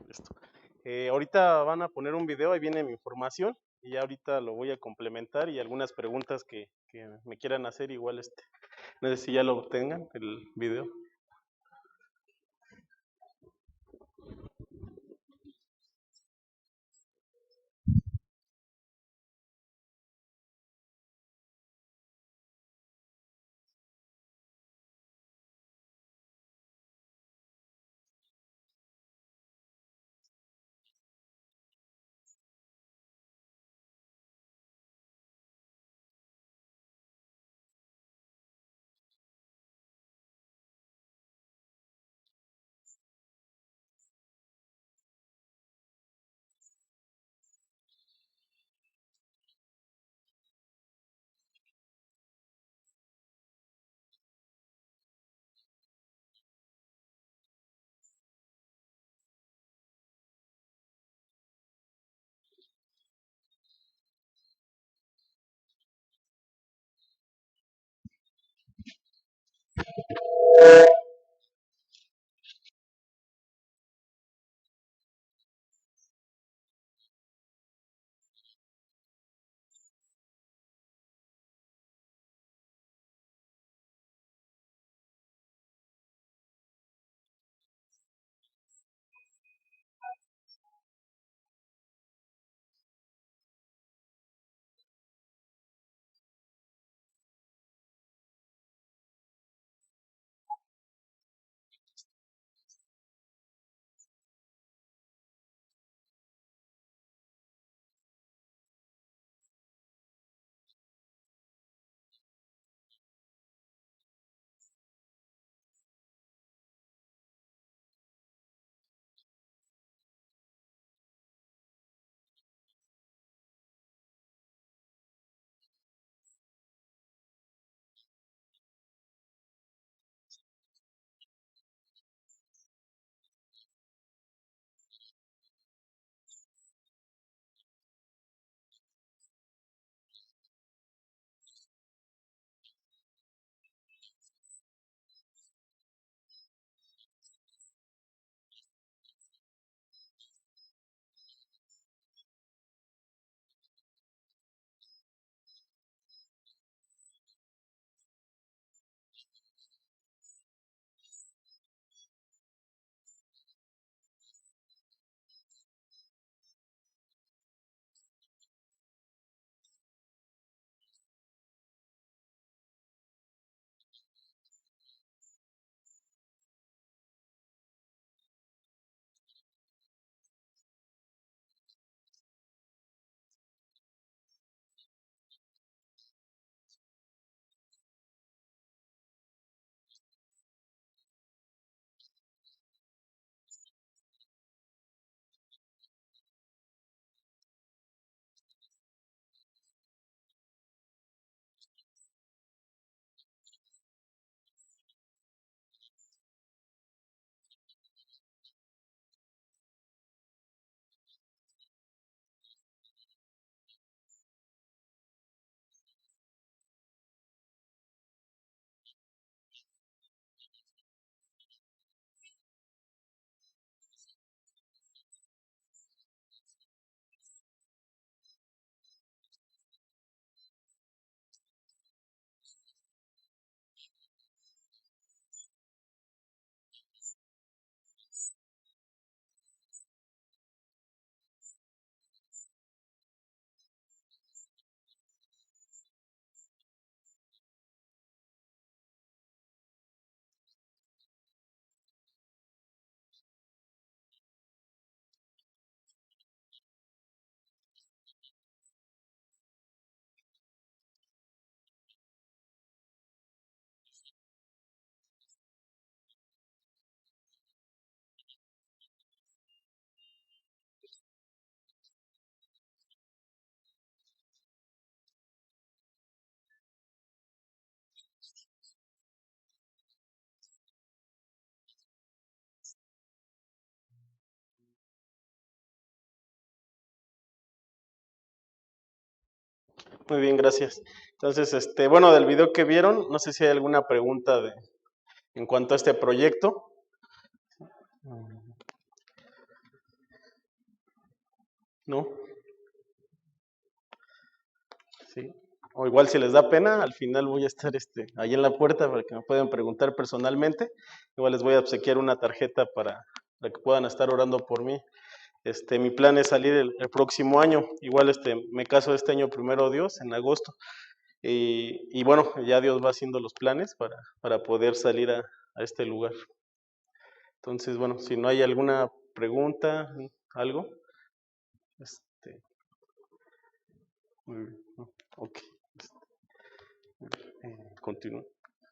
Listo. Ahorita van a poner un video, ahí viene mi información y ya ahorita lo voy a complementar y algunas preguntas que me quieran hacer igual no sé si ya lo tengan el video. Muy bien, gracias. Entonces, bueno, del video que vieron, no sé si hay alguna pregunta en cuanto a este proyecto. ¿No? Sí. O igual si les da pena, al final voy a estar ahí en la puerta para que me puedan preguntar personalmente. Igual les voy a obsequiar una tarjeta para que puedan estar orando por mí. Mi plan es salir el próximo año. Igual me caso este año primero Dios, en agosto. Y bueno, ya Dios va haciendo los planes para poder salir a este lugar. Entonces, bueno, si no hay alguna pregunta, algo. Este, muy bien, ¿no? Ok. Continúo.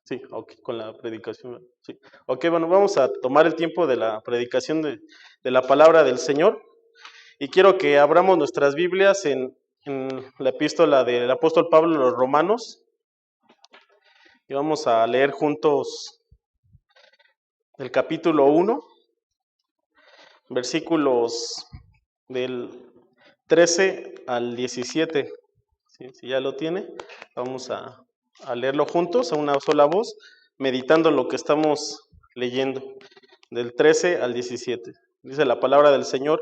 Sí, ok, con la predicación. Sí. Ok, bueno, vamos a tomar el tiempo de la predicación de la palabra del Señor. Y quiero que abramos nuestras Biblias en la epístola del apóstol Pablo a los Romanos. Y vamos a leer juntos el capítulo 1, versículos del 13 al 17. ¿Sí? Si ya lo tiene, vamos a leerlo juntos a una sola voz, meditando lo que estamos leyendo, del 13 al 17. Dice la palabra del Señor: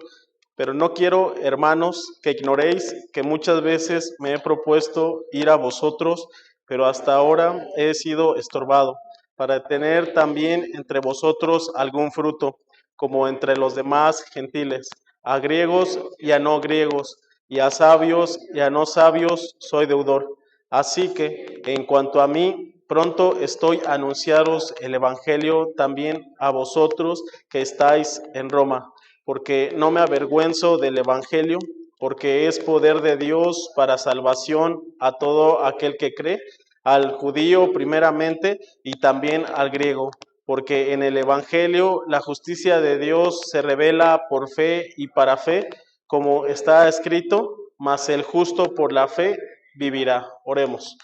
pero no quiero, hermanos, que ignoréis que muchas veces me he propuesto ir a vosotros, pero hasta ahora he sido estorbado, para tener también entre vosotros algún fruto, como entre los demás gentiles, a griegos y a no griegos, y a sabios y a no sabios soy deudor. Así que, en cuanto a mí, pronto estoy a anunciaros el Evangelio también a vosotros que estáis en Roma, porque no me avergüenzo del Evangelio, porque es poder de Dios para salvación a todo aquel que cree, al judío primeramente y también al griego, porque en el Evangelio la justicia de Dios se revela por fe y para fe, como está escrito: mas el justo por la fe vivirá. Oremos.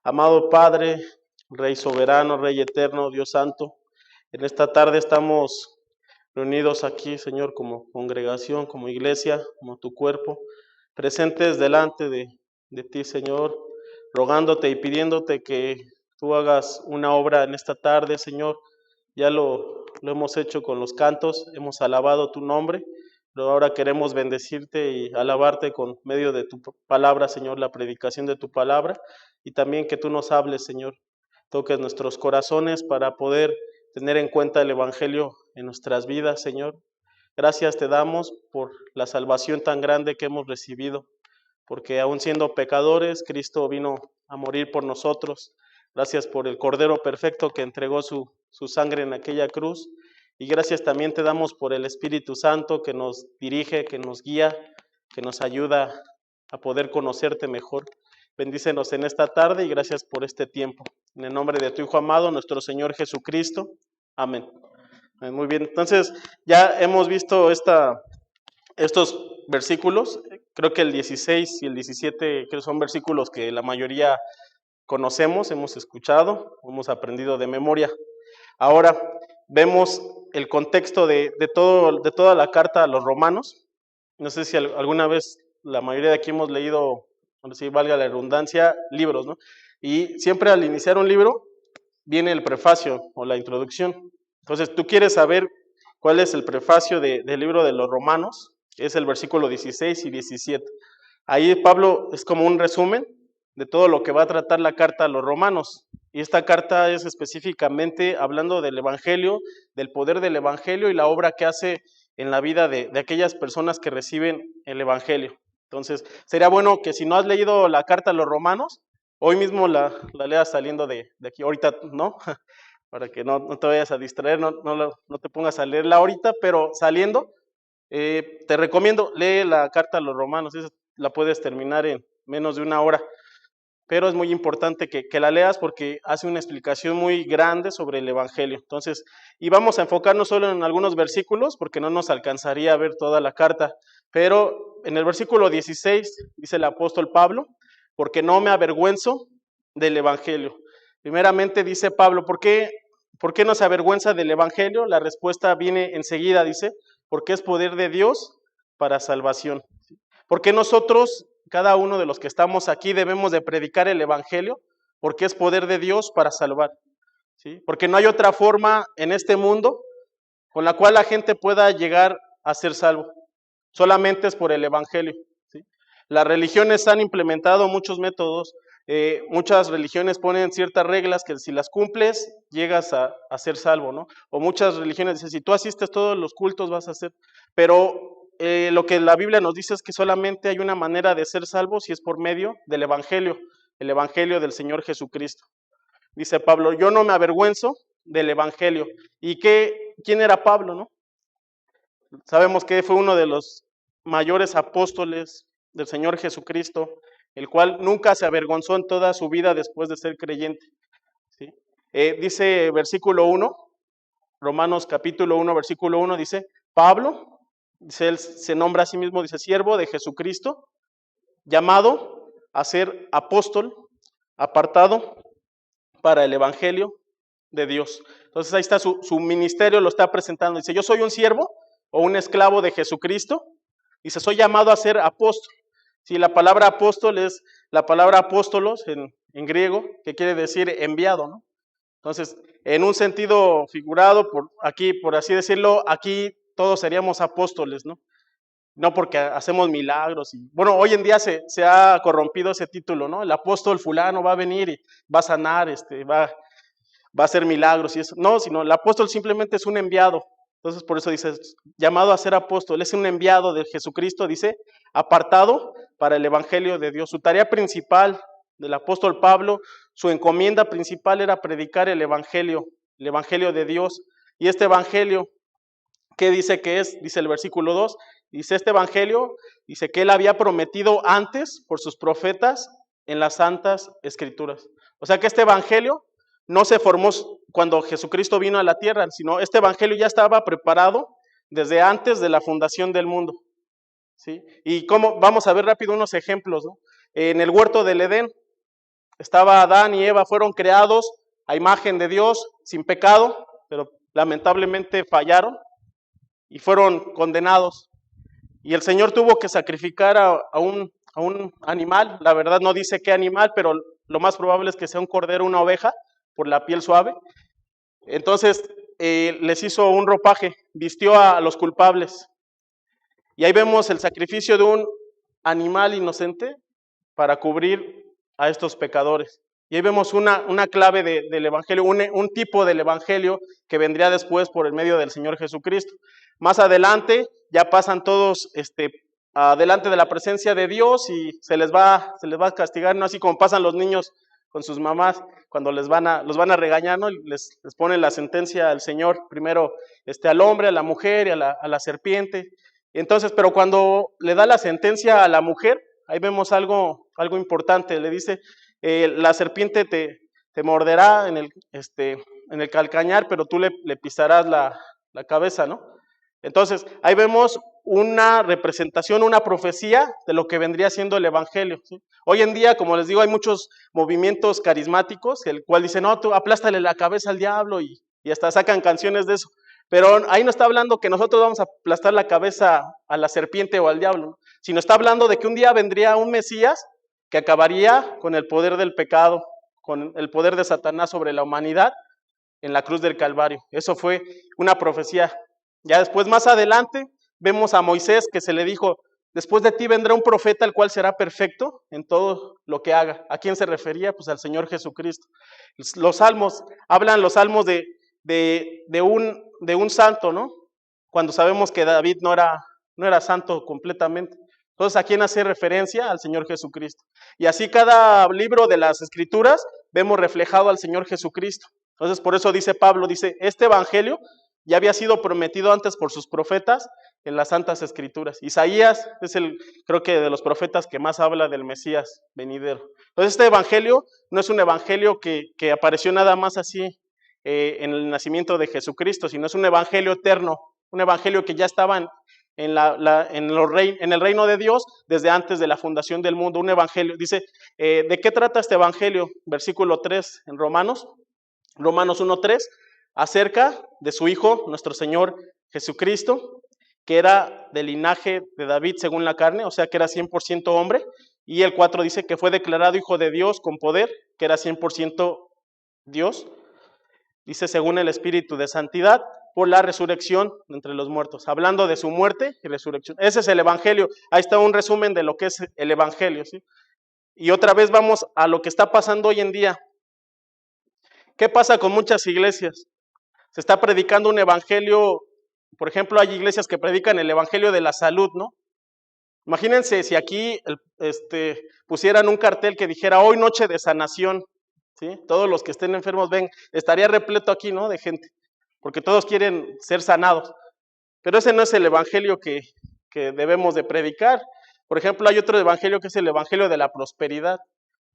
Amado Padre, Rey soberano, Rey eterno, Dios santo, en esta tarde estamos reunidos aquí, Señor, como congregación, como iglesia, como tu cuerpo, presentes delante de ti, Señor, rogándote y pidiéndote que tú hagas una obra en esta tarde, Señor. Ya lo hemos hecho con los cantos, hemos alabado tu nombre, pero ahora queremos bendecirte y alabarte con medio de tu palabra, Señor, la predicación de tu palabra, y también que tú nos hables, Señor, toques nuestros corazones para poder tener en cuenta el Evangelio en nuestras vidas, Señor. Gracias te damos por la salvación tan grande que hemos recibido, porque aun siendo pecadores, Cristo vino a morir por nosotros. Gracias por el Cordero perfecto que entregó su sangre en aquella cruz. Y gracias también te damos por el Espíritu Santo que nos dirige, que nos guía, que nos ayuda a poder conocerte mejor. Bendícenos en esta tarde y gracias por este tiempo. En el nombre de tu Hijo amado, nuestro Señor Jesucristo. Amén. Muy bien, entonces ya hemos visto estos versículos. Creo que el 16 y el 17 creo son versículos que la mayoría conocemos, hemos escuchado, hemos aprendido de memoria. Ahora vemos el contexto de toda la carta a los romanos. No sé si alguna vez la mayoría de aquí hemos leído, no sé si valga la redundancia, libros, ¿no? Y siempre al iniciar un libro viene el prefacio o la introducción. Entonces, tú quieres saber cuál es el prefacio del libro de los Romanos, es el versículo 16 y 17. Ahí Pablo es como un resumen de todo lo que va a tratar la carta a los romanos. Y esta carta es específicamente hablando del Evangelio, del poder del Evangelio y la obra que hace en la vida de aquellas personas que reciben el Evangelio. Entonces, sería bueno que si no has leído la carta a los romanos, hoy mismo la leas saliendo de aquí. Ahorita no, para que no te vayas a distraer, no te pongas a leerla ahorita, pero saliendo, te recomiendo, lee la carta a los romanos, esa la puedes terminar en menos de una hora, pero es muy importante que la leas porque hace una explicación muy grande sobre el Evangelio. Entonces, y vamos a enfocarnos solo en algunos versículos porque no nos alcanzaría a ver toda la carta, pero en el versículo 16 dice el apóstol Pablo: porque no me avergüenzo del Evangelio. Primeramente dice Pablo, ¿por qué no se avergüenza del Evangelio? La respuesta viene enseguida, dice: porque es poder de Dios para salvación. Porque nosotros cada uno de los que estamos aquí debemos de predicar el evangelio porque es poder de Dios para salvar, ¿sí? Porque no hay otra forma en este mundo con la cual la gente pueda llegar a ser salvo. Solamente es por el evangelio, ¿sí? Las religiones han implementado muchos métodos. Muchas religiones ponen ciertas reglas que si las cumples llegas a ser salvo, ¿no? O muchas religiones dicen, si tú asistes a todos los cultos vas a ser, pero lo que la Biblia nos dice es que solamente hay una manera de ser salvos y es por medio del evangelio, el evangelio del Señor Jesucristo. Dice Pablo, yo no me avergüenzo del evangelio. ¿Y quién era Pablo, no? Sabemos que fue uno de los mayores apóstoles del Señor Jesucristo, el cual nunca se avergonzó en toda su vida después de ser creyente, ¿sí? Dice versículo 1, Romanos capítulo 1, versículo 1, dice, Pablo, dice, él se nombra a sí mismo, dice, siervo de Jesucristo, llamado a ser apóstol, apartado para el evangelio de Dios. Entonces ahí está su ministerio, lo está presentando. Dice, yo soy un siervo o un esclavo de Jesucristo. Dice, soy llamado a ser apóstol. Sí, la palabra apóstol es la palabra apóstolos en griego, que quiere decir enviado, ¿no? Entonces, en un sentido figurado, por así decirlo, aquí todos seríamos apóstoles, ¿no? No porque hacemos milagros. Bueno, hoy en día se ha corrompido ese título, ¿no? El apóstol fulano va a venir y va a sanar, va a hacer milagros y eso. No, sino el apóstol simplemente es un enviado. Entonces, por eso dice, llamado a ser apóstol, es un enviado de Jesucristo, dice, apartado para el evangelio de Dios. Su tarea principal del apóstol Pablo, su encomienda principal era predicar el evangelio de Dios. Y este evangelio, ¿qué dice que es? Dice el versículo 2, dice este evangelio, dice que él había prometido antes por sus profetas en las santas escrituras. O sea que este evangelio no se formó cuando Jesucristo vino a la tierra, sino este evangelio ya estaba preparado desde antes de la fundación del mundo, ¿sí? Y cómo, vamos a ver rápido unos ejemplos, ¿no? En el huerto del Edén estaba Adán y Eva, fueron creados a imagen de Dios, sin pecado, pero lamentablemente fallaron y fueron condenados. Y el Señor tuvo que sacrificar a un animal, la verdad no dice qué animal, pero lo más probable es que sea un cordero, una oveja, por la piel suave. Entonces les hizo un ropaje, vistió a los culpables. Y ahí vemos el sacrificio de un animal inocente para cubrir a estos pecadores. Y ahí vemos una clave del Evangelio, un tipo del Evangelio que vendría después por el medio del Señor Jesucristo. Más adelante ya pasan todos adelante de la presencia de Dios y se les va a castigar, no así como pasan los niños con sus mamás cuando los van a regañar, ¿no? Les ponen la sentencia al Señor, primero al hombre, a la mujer y a la serpiente. Entonces, pero cuando le da la sentencia a la mujer, ahí vemos algo importante. Le dice, la serpiente te morderá en el calcañar, pero tú le pisarás la cabeza, ¿no? Entonces, ahí vemos una representación, una profecía de lo que vendría siendo el evangelio, ¿sí? Hoy en día, como les digo, hay muchos movimientos carismáticos, el cual dice, no, tú aplástale la cabeza al diablo y hasta sacan canciones de eso. Pero ahí no está hablando que nosotros vamos a aplastar la cabeza a la serpiente o al diablo, sino está hablando de que un día vendría un Mesías que acabaría con el poder del pecado, con el poder de Satanás sobre la humanidad en la cruz del Calvario. Eso fue una profecía. Ya después, más adelante, vemos a Moisés que se le dijo, después de ti vendrá un profeta el cual será perfecto en todo lo que haga. ¿A quién se refería? Pues al Señor Jesucristo. Los salmos, hablan los salmos de un santo, ¿no? Cuando sabemos que David no era santo completamente. Entonces, ¿a quién hace referencia? Al Señor Jesucristo. Y así cada libro de las Escrituras vemos reflejado al Señor Jesucristo. Entonces, por eso dice Pablo, dice, este evangelio ya había sido prometido antes por sus profetas en las Santas Escrituras. Isaías es creo que de los profetas que más habla del Mesías venidero. Entonces, este evangelio no es un evangelio que apareció nada más así en el nacimiento de Jesucristo, sino es un evangelio eterno, un evangelio que ya estaba en el reino de Dios desde antes de la fundación del mundo. Un evangelio, dice, ¿de qué trata este evangelio? Versículo 3 en Romanos 1:3, acerca de su Hijo, nuestro Señor Jesucristo, que era del linaje de David según la carne, o sea que era 100% hombre, Y el 4 dice que fue declarado hijo de Dios con poder, que era 100% Dios. Dice según el Espíritu de Santidad, por la resurrección entre los muertos. Hablando de su muerte y resurrección. Ese es el Evangelio. Ahí está un resumen de lo que es el Evangelio, ¿sí? Y otra vez vamos a lo que está pasando hoy en día. ¿Qué pasa con muchas iglesias? Se está predicando un evangelio, por ejemplo, hay iglesias que predican el evangelio de la salud, ¿no? Imagínense si aquí pusieran un cartel que dijera hoy noche de sanación, ¿sí? Todos los que estén enfermos ven, estaría repleto aquí, ¿no? De gente, porque todos quieren ser sanados. Pero ese no es el evangelio que debemos de predicar. Por ejemplo, hay otro evangelio que es el evangelio de la prosperidad.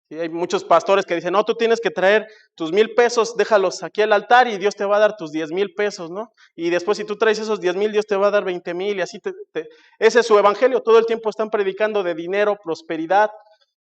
Sí, hay muchos pastores que dicen, no, tú tienes que traer tus 1,000 pesos, déjalos aquí al altar y Dios te va a dar tus 10,000 pesos, ¿no? Y después si tú traes esos 10,000, Dios te va a dar 20,000 y así ese es su evangelio, todo el tiempo están predicando de dinero, prosperidad.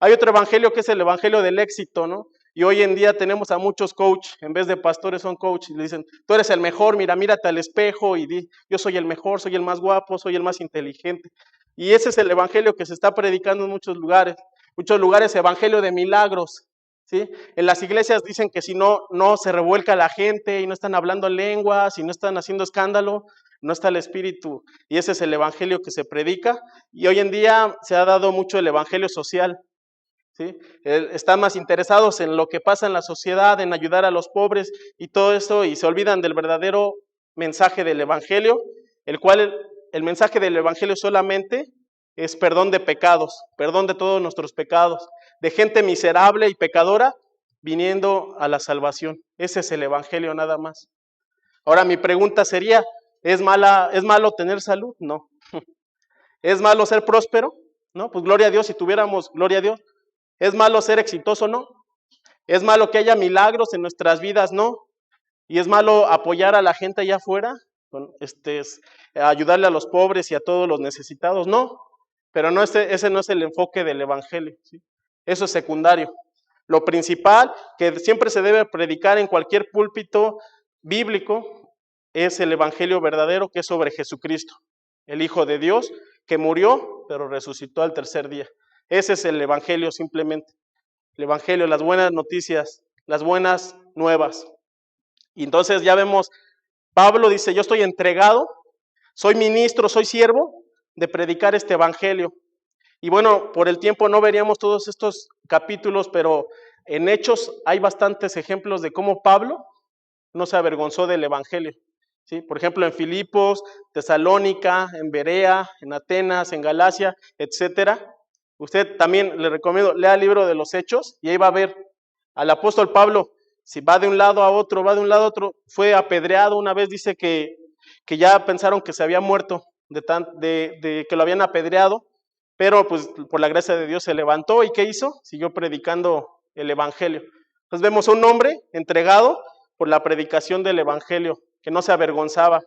Hay otro evangelio que es el evangelio del éxito, ¿no? Y hoy en día tenemos a muchos coach, en vez de pastores son coach, y le dicen, tú eres el mejor, mírate al espejo y di, yo soy el mejor, soy el más guapo, soy el más inteligente. Y ese es el evangelio que se está predicando en muchos lugares. Muchos lugares evangelio de milagros, ¿sí? En las iglesias dicen que si no se revuelca la gente y no están hablando lenguas y no están haciendo escándalo, no está el Espíritu. Y ese es el evangelio que se predica. Y hoy en día se ha dado mucho el evangelio social, ¿sí? Están más interesados en lo que pasa en la sociedad, en ayudar a los pobres y todo eso, y se olvidan del verdadero mensaje del evangelio, el cual el mensaje del evangelio solamente es perdón de pecados, perdón de todos nuestros pecados, de gente miserable y pecadora viniendo a la salvación. Ese es el evangelio nada más. Ahora mi pregunta sería, ¿es malo tener salud? No. ¿Es malo ser próspero? No, pues gloria a Dios, si tuviéramos gloria a Dios. ¿Es malo ser exitoso? No. ¿Es malo que haya milagros en nuestras vidas? No. ¿Y es malo apoyar a la gente allá afuera? Ayudarle a los pobres y a todos los necesitados? No. Pero no, ese no es el enfoque del evangelio, ¿sí? Eso es secundario. Lo principal que siempre se debe predicar en cualquier púlpito bíblico es el evangelio verdadero, que es sobre Jesucristo, el Hijo de Dios, que murió, pero resucitó al tercer día. Ese es el evangelio simplemente. El evangelio, las buenas noticias, las buenas nuevas. Y entonces ya vemos, Pablo dice, yo estoy entregado, soy ministro, soy siervo de predicar este evangelio. Y bueno, por el tiempo no veríamos todos estos capítulos, pero en Hechos hay bastantes ejemplos de cómo Pablo no se avergonzó del evangelio, ¿sí? Por ejemplo, en Filipos, Tesalónica, en Berea, en Atenas, en Galacia, etcétera. Usted también le recomiendo, lea el libro de los Hechos y ahí va a ver al apóstol Pablo, si va de un lado a otro, fue apedreado una vez, dice que ya pensaron que se había muerto de que lo habían apedreado, pero pues por la gracia de Dios se levantó y ¿qué hizo? Siguió predicando el evangelio. Entonces vemos a un hombre entregado por la predicación del evangelio, que no se avergonzaba.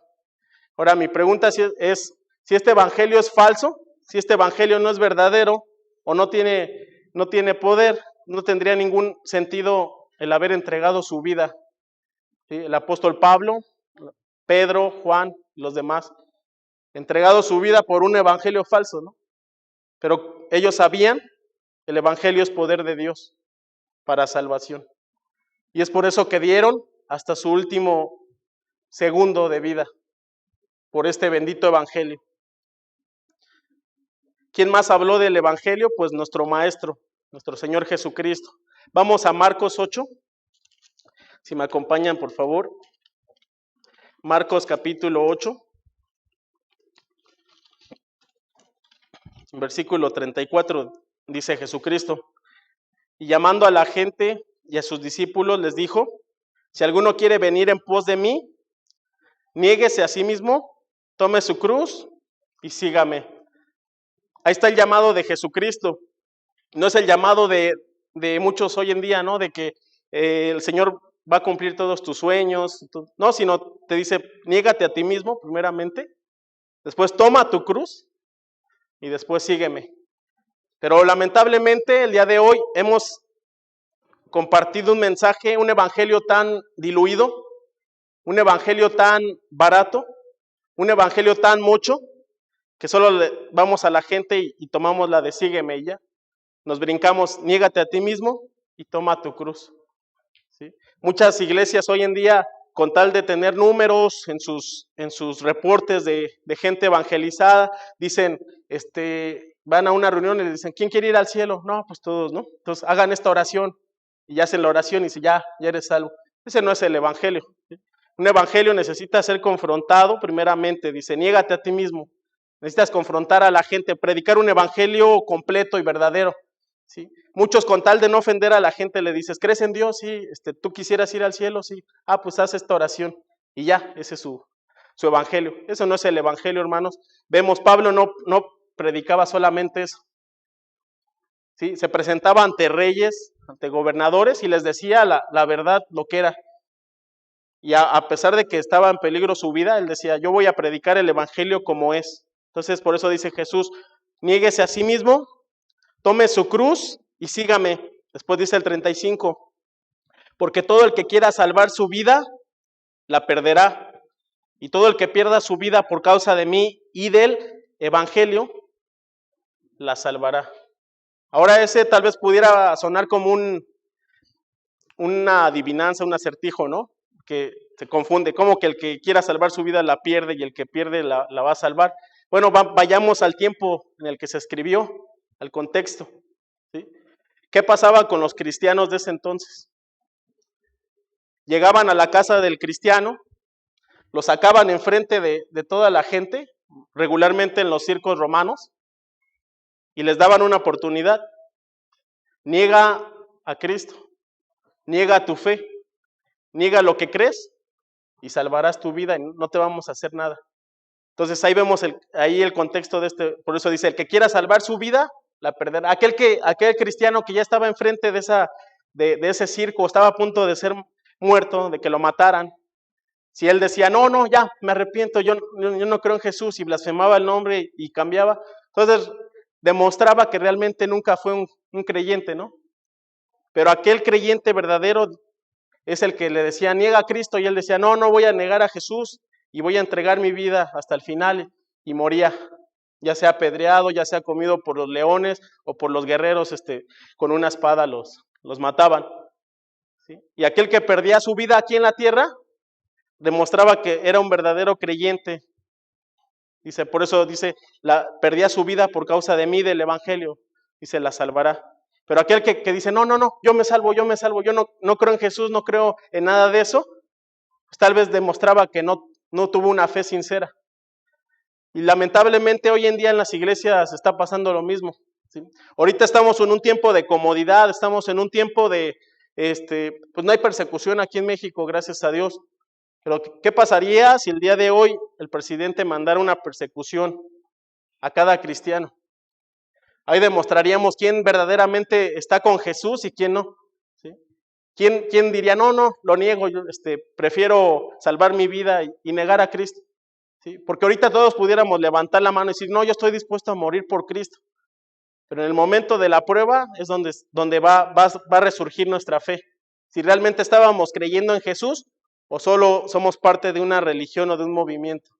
Ahora mi pregunta es si este evangelio es falso, si este evangelio no es verdadero o no tiene poder, no tendría ningún sentido el haber entregado su vida, ¿sí? El apóstol Pablo, Pedro, Juan, los demás, entregado su vida por un evangelio falso, ¿no? Pero ellos sabían, el evangelio es poder de Dios para salvación. Y es por eso que dieron hasta su último segundo de vida, por este bendito evangelio. ¿Quién más habló del evangelio? Pues nuestro maestro, nuestro Señor Jesucristo. Vamos a Marcos 8. Si me acompañan, por favor. Marcos capítulo 8. Versículo 34 dice Jesucristo. Y llamando a la gente y a sus discípulos les dijo, si alguno quiere venir en pos de mí, niéguese a sí mismo, tome su cruz y sígame. Ahí está el llamado de Jesucristo. No es el llamado de muchos hoy en día, ¿no? De que el Señor va a cumplir todos tus sueños. No, sino te dice, niégate a ti mismo primeramente, después toma tu cruz y después sígueme. Pero lamentablemente el día de hoy hemos compartido un mensaje, un evangelio tan diluido, un evangelio tan barato, un evangelio tan mucho, que solo vamos a la gente y tomamos la de sígueme y ya. Nos brincamos, niégate a ti mismo y toma tu cruz. ¿Sí? Muchas iglesias hoy en día, con tal de tener números en sus reportes de gente evangelizada, dicen, van a una reunión y le dicen, ¿quién quiere ir al cielo? No, pues todos, ¿no? Entonces hagan esta oración y hacen la oración y dicen, ya eres salvo. Ese no es el evangelio. ¿Sí? Un evangelio necesita ser confrontado primeramente, dice, niégate a ti mismo. Necesitas confrontar a la gente, predicar un evangelio completo y verdadero. ¿Sí? Muchos con tal de no ofender a la gente le dices, ¿crees en Dios? Sí, ¿tú quisieras ir al cielo? Sí. Ah, pues haz esta oración y ya, ese es su evangelio. Eso no es el evangelio, hermanos. Vemos, Pablo no predicaba solamente eso. ¿Sí? Se presentaba ante reyes, ante gobernadores y les decía la verdad, lo que era. Y a pesar de que estaba en peligro su vida, él decía, yo voy a predicar el evangelio como es. Entonces, por eso dice Jesús, niéguese a sí mismo, tome su cruz y sígame. Después dice el 35, porque todo el que quiera salvar su vida, la perderá. Y todo el que pierda su vida por causa de mí y del evangelio, la salvará. Ahora ese tal vez pudiera sonar como una adivinanza, un acertijo, ¿no? Que se confunde, como que el que quiera salvar su vida la pierde y el que pierde la va a salvar. Bueno, vayamos al tiempo en el que se escribió, al contexto. ¿Sí? ¿Qué pasaba con los cristianos de ese entonces? Llegaban a la casa del cristiano, lo sacaban enfrente de toda la gente, regularmente en los circos romanos, y les daban una oportunidad. Niega a Cristo, niega tu fe, niega lo que crees y salvarás tu vida y no te vamos a hacer nada. Entonces ahí vemos ahí el contexto de por eso dice, el que quiera salvar su vida, la perderá. Aquel cristiano que ya estaba enfrente de ese circo, estaba a punto de ser muerto, de que lo mataran, si él decía, no, ya, me arrepiento, yo no creo en Jesús, y blasfemaba el nombre y cambiaba, entonces demostraba que realmente nunca fue un creyente, ¿no? Pero aquel creyente verdadero es el que le decía, niega a Cristo, y él decía, no voy a negar a Jesús, y voy a entregar mi vida hasta el final, y moría, ya sea apedreado, ya sea comido por los leones, o por los guerreros, con una espada los mataban. ¿Sí? Y aquel que perdía su vida aquí en la tierra, demostraba que era un verdadero creyente. Dice, por eso dice, perdía su vida por causa de mí, del evangelio, y se la salvará. Pero aquel que dice, no, yo me salvo, yo no creo en Jesús, no creo en nada de eso, pues tal vez demostraba que no tuvo una fe sincera. Y lamentablemente hoy en día en las iglesias está pasando lo mismo. ¿Sí? Ahorita estamos en un tiempo de comodidad, estamos en un tiempo de, pues no hay persecución aquí en México, gracias a Dios. Pero ¿qué pasaría si el día de hoy el presidente mandara una persecución a cada cristiano? Ahí demostraríamos quién verdaderamente está con Jesús y quién no. ¿Sí? ¿Quién diría, no, lo niego, yo prefiero salvar mi vida y negar a Cristo? ¿Sí? Porque ahorita todos pudiéramos levantar la mano y decir, no, yo estoy dispuesto a morir por Cristo. Pero en el momento de la prueba es donde va a resurgir nuestra fe. Si realmente estábamos creyendo en Jesús o solo somos parte de una religión o de un movimiento.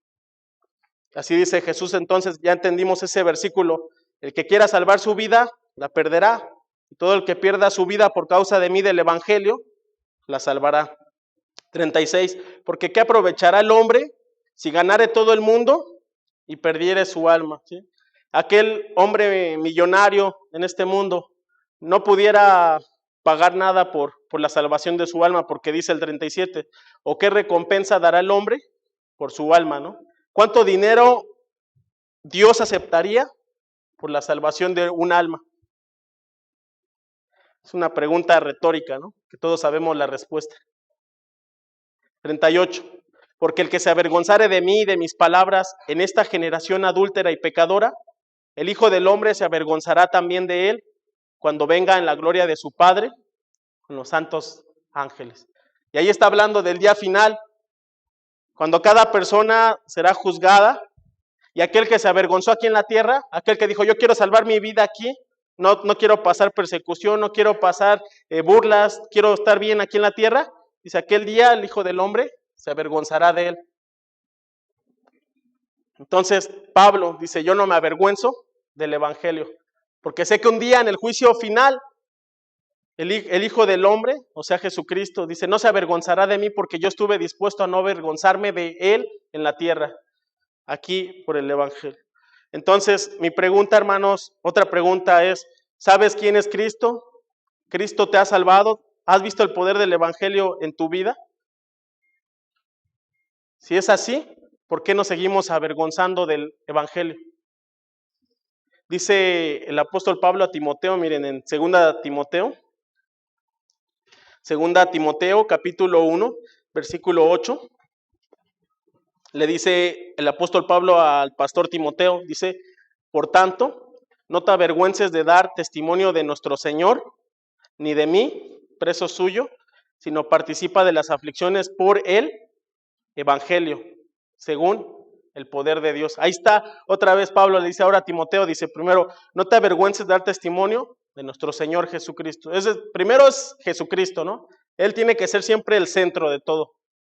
Así dice Jesús, entonces ya entendimos ese versículo. El que quiera salvar su vida, la perderá. Y todo el que pierda su vida por causa de mí, del evangelio, la salvará. 36. Porque ¿qué aprovechará el hombre si ganare todo el mundo y perdiere su alma? ¿Sí? Aquel hombre millonario en este mundo no pudiera pagar nada por la salvación de su alma, porque dice el 37, o qué recompensa dará el hombre por su alma, ¿no? ¿Cuánto dinero Dios aceptaría por la salvación de un alma? Es una pregunta retórica, ¿no? Que todos sabemos la respuesta. 38. Porque el que se avergonzare de mí y de mis palabras en esta generación adúltera y pecadora, el Hijo del Hombre se avergonzará también de él cuando venga en la gloria de su Padre con los santos ángeles. Y ahí está hablando del día final, cuando cada persona será juzgada, y aquel que se avergonzó aquí en la tierra, aquel que dijo, yo quiero salvar mi vida aquí, no quiero pasar persecución, no quiero pasar burlas, quiero estar bien aquí en la tierra, dice, aquel día el Hijo del Hombre se avergonzará de él. Entonces Pablo dice, yo no me avergüenzo del evangelio. Porque sé que un día en el juicio final, el Hijo del Hombre, o sea Jesucristo, dice, no se avergonzará de mí porque yo estuve dispuesto a no avergonzarme de Él en la tierra, aquí por el Evangelio. Entonces, mi pregunta, hermanos, otra pregunta es, ¿sabes quién es Cristo? ¿Cristo te ha salvado? ¿Has visto el poder del Evangelio en tu vida? Si es así, ¿por qué nos seguimos avergonzando del Evangelio? Dice el apóstol Pablo a Timoteo, miren, en 2 Timoteo capítulo 1, versículo 8, le dice el apóstol Pablo al pastor Timoteo, dice, por tanto, no te avergüences de dar testimonio de nuestro Señor, ni de mí, preso suyo, sino participa de las aflicciones por el Evangelio, según el poder de Dios. Ahí está, otra vez Pablo le dice ahora a Timoteo, dice primero, no te avergüences de dar testimonio de nuestro Señor Jesucristo. Primero es Jesucristo, ¿no? Él tiene que ser siempre el centro de todo.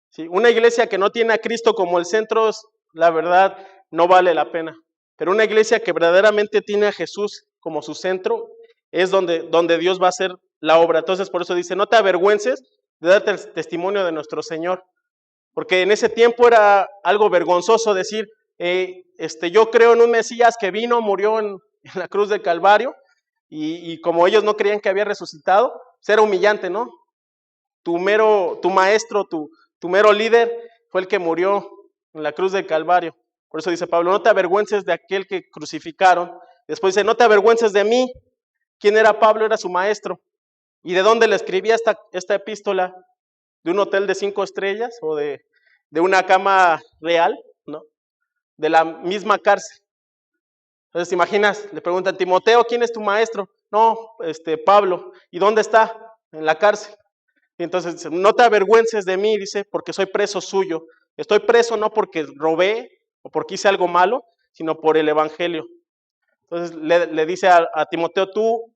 ¿Sí? Una iglesia que no tiene a Cristo como el centro, la verdad, no vale la pena. Pero una iglesia que verdaderamente tiene a Jesús como su centro, es donde Dios va a hacer la obra. Entonces, por eso dice, no te avergüences de dar testimonio de nuestro Señor. Porque en ese tiempo era algo vergonzoso decir, yo creo en un Mesías que vino, murió en la cruz del Calvario, y como ellos no creían que había resucitado, pues era humillante, ¿no? Tu maestro, tu mero líder fue el que murió en la cruz del Calvario. Por eso dice Pablo, no te avergüences de aquel que crucificaron. Después dice, no te avergüences de mí. ¿Quién era Pablo? Era su maestro. ¿Y de dónde le escribía esta epístola? ¿De un hotel de 5 estrellas o de una cama real? ¿No? De la misma cárcel. Entonces, ¿te imaginas? Le preguntan, Timoteo, ¿quién es tu maestro? No, Pablo. ¿Y dónde está? En la cárcel. Y entonces dice, no te avergüences de mí, dice, porque soy preso suyo. Estoy preso no porque robé o porque hice algo malo, sino por el Evangelio. Entonces le dice a Timoteo, tú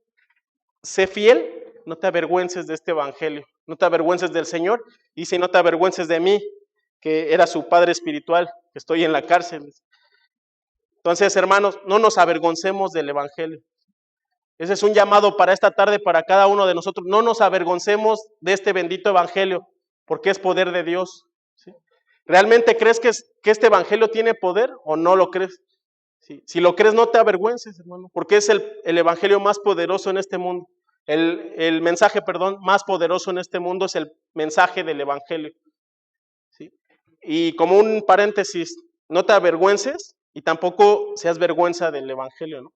sé fiel, no te avergüences de este Evangelio, no te avergüences del Señor, y dice, no te avergüences de mí, que era su padre espiritual, que estoy en la cárcel. Entonces, hermanos, no nos avergoncemos del Evangelio. Ese es un llamado para esta tarde, para cada uno de nosotros. No nos avergoncemos de este bendito Evangelio, porque es poder de Dios. ¿Sí? ¿Realmente crees que este Evangelio tiene poder o no lo crees? ¿Sí? Si lo crees, no te avergüences, hermano, porque es el Evangelio más poderoso en este mundo. El mensaje, más poderoso en este mundo es el mensaje del Evangelio. ¿Sí? Y como un paréntesis, no te avergüences y tampoco seas vergüenza del Evangelio, ¿no?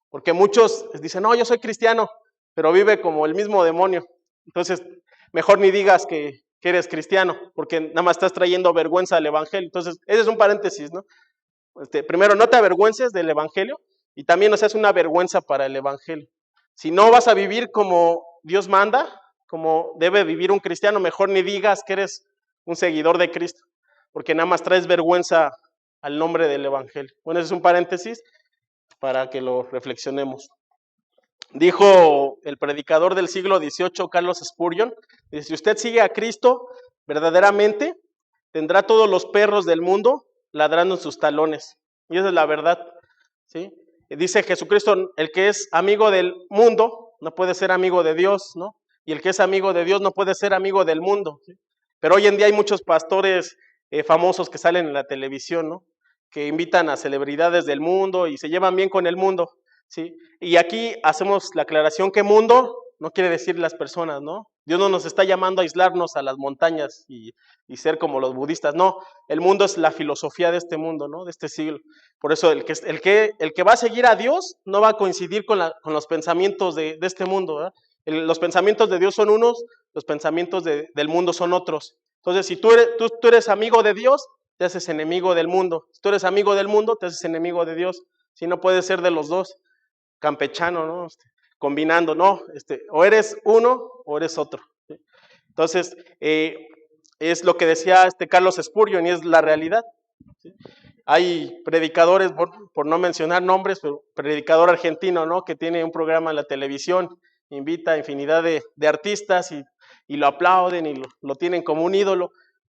Porque muchos dicen, no, yo soy cristiano, pero vive como el mismo demonio. Entonces, mejor ni digas que eres cristiano, porque nada más estás trayendo vergüenza al Evangelio. Entonces, ese es un paréntesis, ¿no? Primero, no te avergüences del Evangelio y también no seas una vergüenza para el Evangelio. Si no vas a vivir como Dios manda, como debe vivir un cristiano, mejor ni digas que eres un seguidor de Cristo, porque nada más traes vergüenza al nombre del Evangelio. Bueno, ese es un paréntesis para que lo reflexionemos. Dijo el predicador del siglo XVIII, Carlos Spurgeon, dice, si usted sigue a Cristo verdaderamente, tendrá todos los perros del mundo ladrando en sus talones. Y esa es la verdad. ¿Sí? Dice Jesucristo, el que es amigo del mundo no puede ser amigo de Dios, ¿no? Y el que es amigo de Dios no puede ser amigo del mundo. ¿Sí? Pero hoy en día hay muchos pastores famosos que salen en la televisión, ¿no? Que invitan a celebridades del mundo y se llevan bien con el mundo. ¿Sí? Y aquí hacemos la aclaración que mundo no quiere decir las personas, ¿no? Dios no nos está llamando a aislarnos a las montañas y ser como los budistas, no. El mundo es la filosofía de este mundo, ¿no? De este siglo. Por eso el que va a seguir a Dios no va a coincidir con los pensamientos de este mundo, ¿verdad? Los pensamientos de Dios son unos, los pensamientos del mundo son otros. Entonces, si tú eres amigo de Dios, te haces enemigo del mundo. Si tú eres amigo del mundo, te haces enemigo de Dios. Si no puedes ser de los dos, campechano, ¿no? Combinando, no, o eres uno o eres otro. ¿Sí? Entonces, es lo que decía Carlos Spurgeon y es la realidad. ¿Sí? Hay predicadores, por no mencionar nombres, pero predicador argentino, ¿no? Que tiene un programa en la televisión, invita a infinidad de artistas y lo aplauden y lo tienen como un ídolo.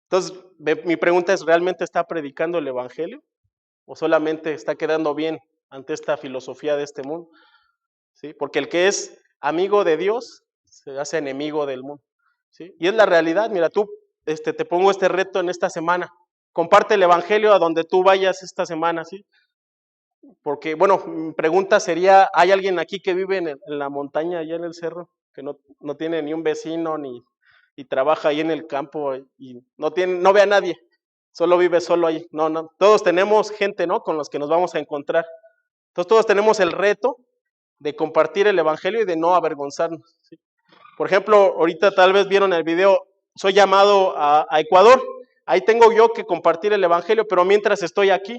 Entonces, mi pregunta es, ¿realmente está predicando el Evangelio? ¿O solamente está quedando bien ante esta filosofía de este mundo? ¿sí? Porque el que es amigo de Dios se hace enemigo del mundo, ¿sí? Y es la realidad. Mira, tú te pongo este reto en esta semana. Comparte el evangelio a donde tú vayas esta semana, ¿sí? Porque, bueno, mi pregunta sería, ¿hay alguien aquí que vive en la montaña, allá en el cerro, que no tiene ni un vecino, y trabaja ahí en el campo y no ve a nadie, solo vive solo ahí? No, no, todos tenemos gente, ¿no?, con los que nos vamos a encontrar. Entonces todos tenemos el reto de compartir el evangelio y de no avergonzarnos, ¿sí? Por ejemplo, ahorita tal vez vieron el video, soy llamado a Ecuador, ahí tengo yo que compartir el evangelio, pero mientras estoy aquí,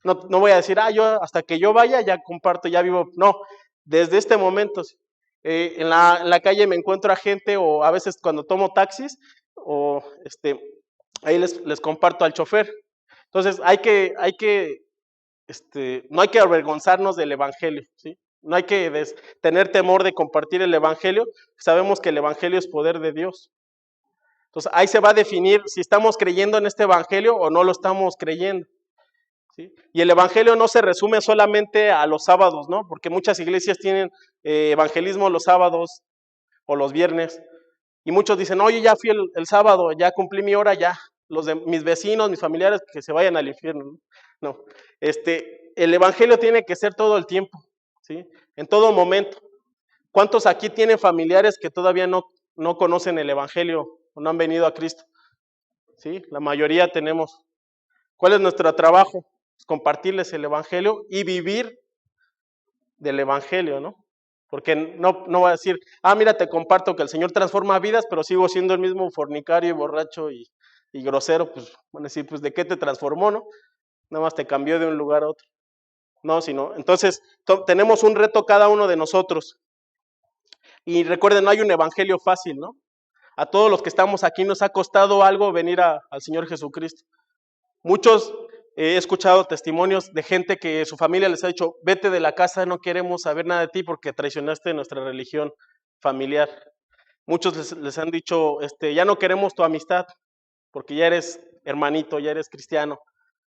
no voy a decir, yo hasta que yo vaya ya comparto, ya vivo. No, desde este momento. En la calle me encuentro a gente, o a veces cuando tomo taxis, o ahí les comparto al chofer. Entonces no hay que avergonzarnos del evangelio, ¿sí? No hay que tener temor de compartir el evangelio. Sabemos que el evangelio es poder de Dios. Entonces ahí se va a definir si estamos creyendo en este evangelio o no lo estamos creyendo, ¿sí? Y el evangelio no se resume solamente a los sábados, ¿no? Porque muchas iglesias tienen evangelismo los sábados o los viernes, y muchos dicen, oye, ya fui el sábado, ya cumplí mi hora, ya, mis vecinos, mis familiares, que se vayan al infierno. No, el evangelio tiene que ser todo el tiempo, ¿sí? En todo momento. ¿Cuántos aquí tienen familiares que todavía no conocen el evangelio o no han venido a Cristo? ¿Sí? La mayoría tenemos. ¿Cuál es nuestro trabajo? Pues compartirles el evangelio y vivir del evangelio, ¿no? Porque no va a decir, mira, te comparto que el Señor transforma vidas, pero sigo siendo el mismo fornicario y borracho y grosero. Pues van a decir, pues ¿de qué te transformó, no? Nada más te cambió de un lugar a otro. No, sino, entonces tenemos un reto cada uno de nosotros. Y recuerden, no hay un evangelio fácil, ¿no? A todos los que estamos aquí nos ha costado algo venir al Señor Jesucristo. Muchos he escuchado testimonios de gente que su familia les ha dicho, vete de la casa, no queremos saber nada de ti porque traicionaste nuestra religión familiar. Muchos les han dicho, ya no queremos tu amistad porque ya eres hermanito, ya eres cristiano.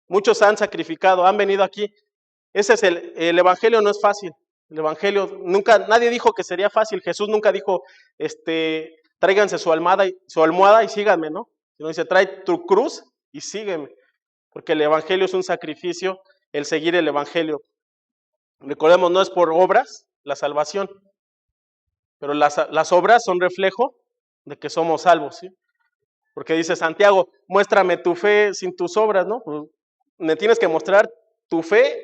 Muchos han sacrificado, han venido aquí. Ese es el evangelio, no es fácil. El evangelio, nadie dijo que sería fácil. Jesús nunca dijo, tráiganse su almohada y síganme, ¿no? Sino dice, trae tu cruz y sígueme. Porque el evangelio es un sacrificio, el seguir el evangelio. Recordemos, no es por obras la salvación, pero las obras son reflejo de que somos salvos, ¿sí? Porque dice Santiago, muéstrame tu fe sin tus obras, ¿no? Pues, me tienes que mostrar tu fe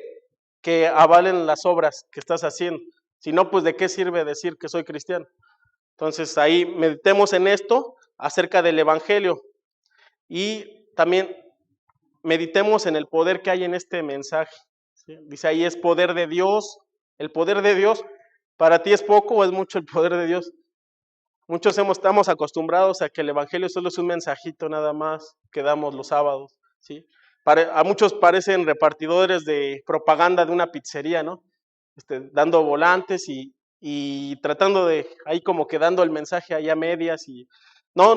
que avalen las obras que estás haciendo. Si no, pues ¿de qué sirve decir que soy cristiano? Entonces ahí meditemos en esto acerca del evangelio y también meditemos en el poder que hay en este mensaje, ¿sí? Dice ahí, es poder de Dios. El poder de Dios, ¿para ti es poco o es mucho el poder de Dios? Muchos estamos acostumbrados a que el evangelio solo es un mensajito nada más que damos los sábados, ¿sí? A muchos parecen repartidores de propaganda de una pizzería, ¿no? Dando volantes y tratando de, ahí como que dando el mensaje ahí a medias. No,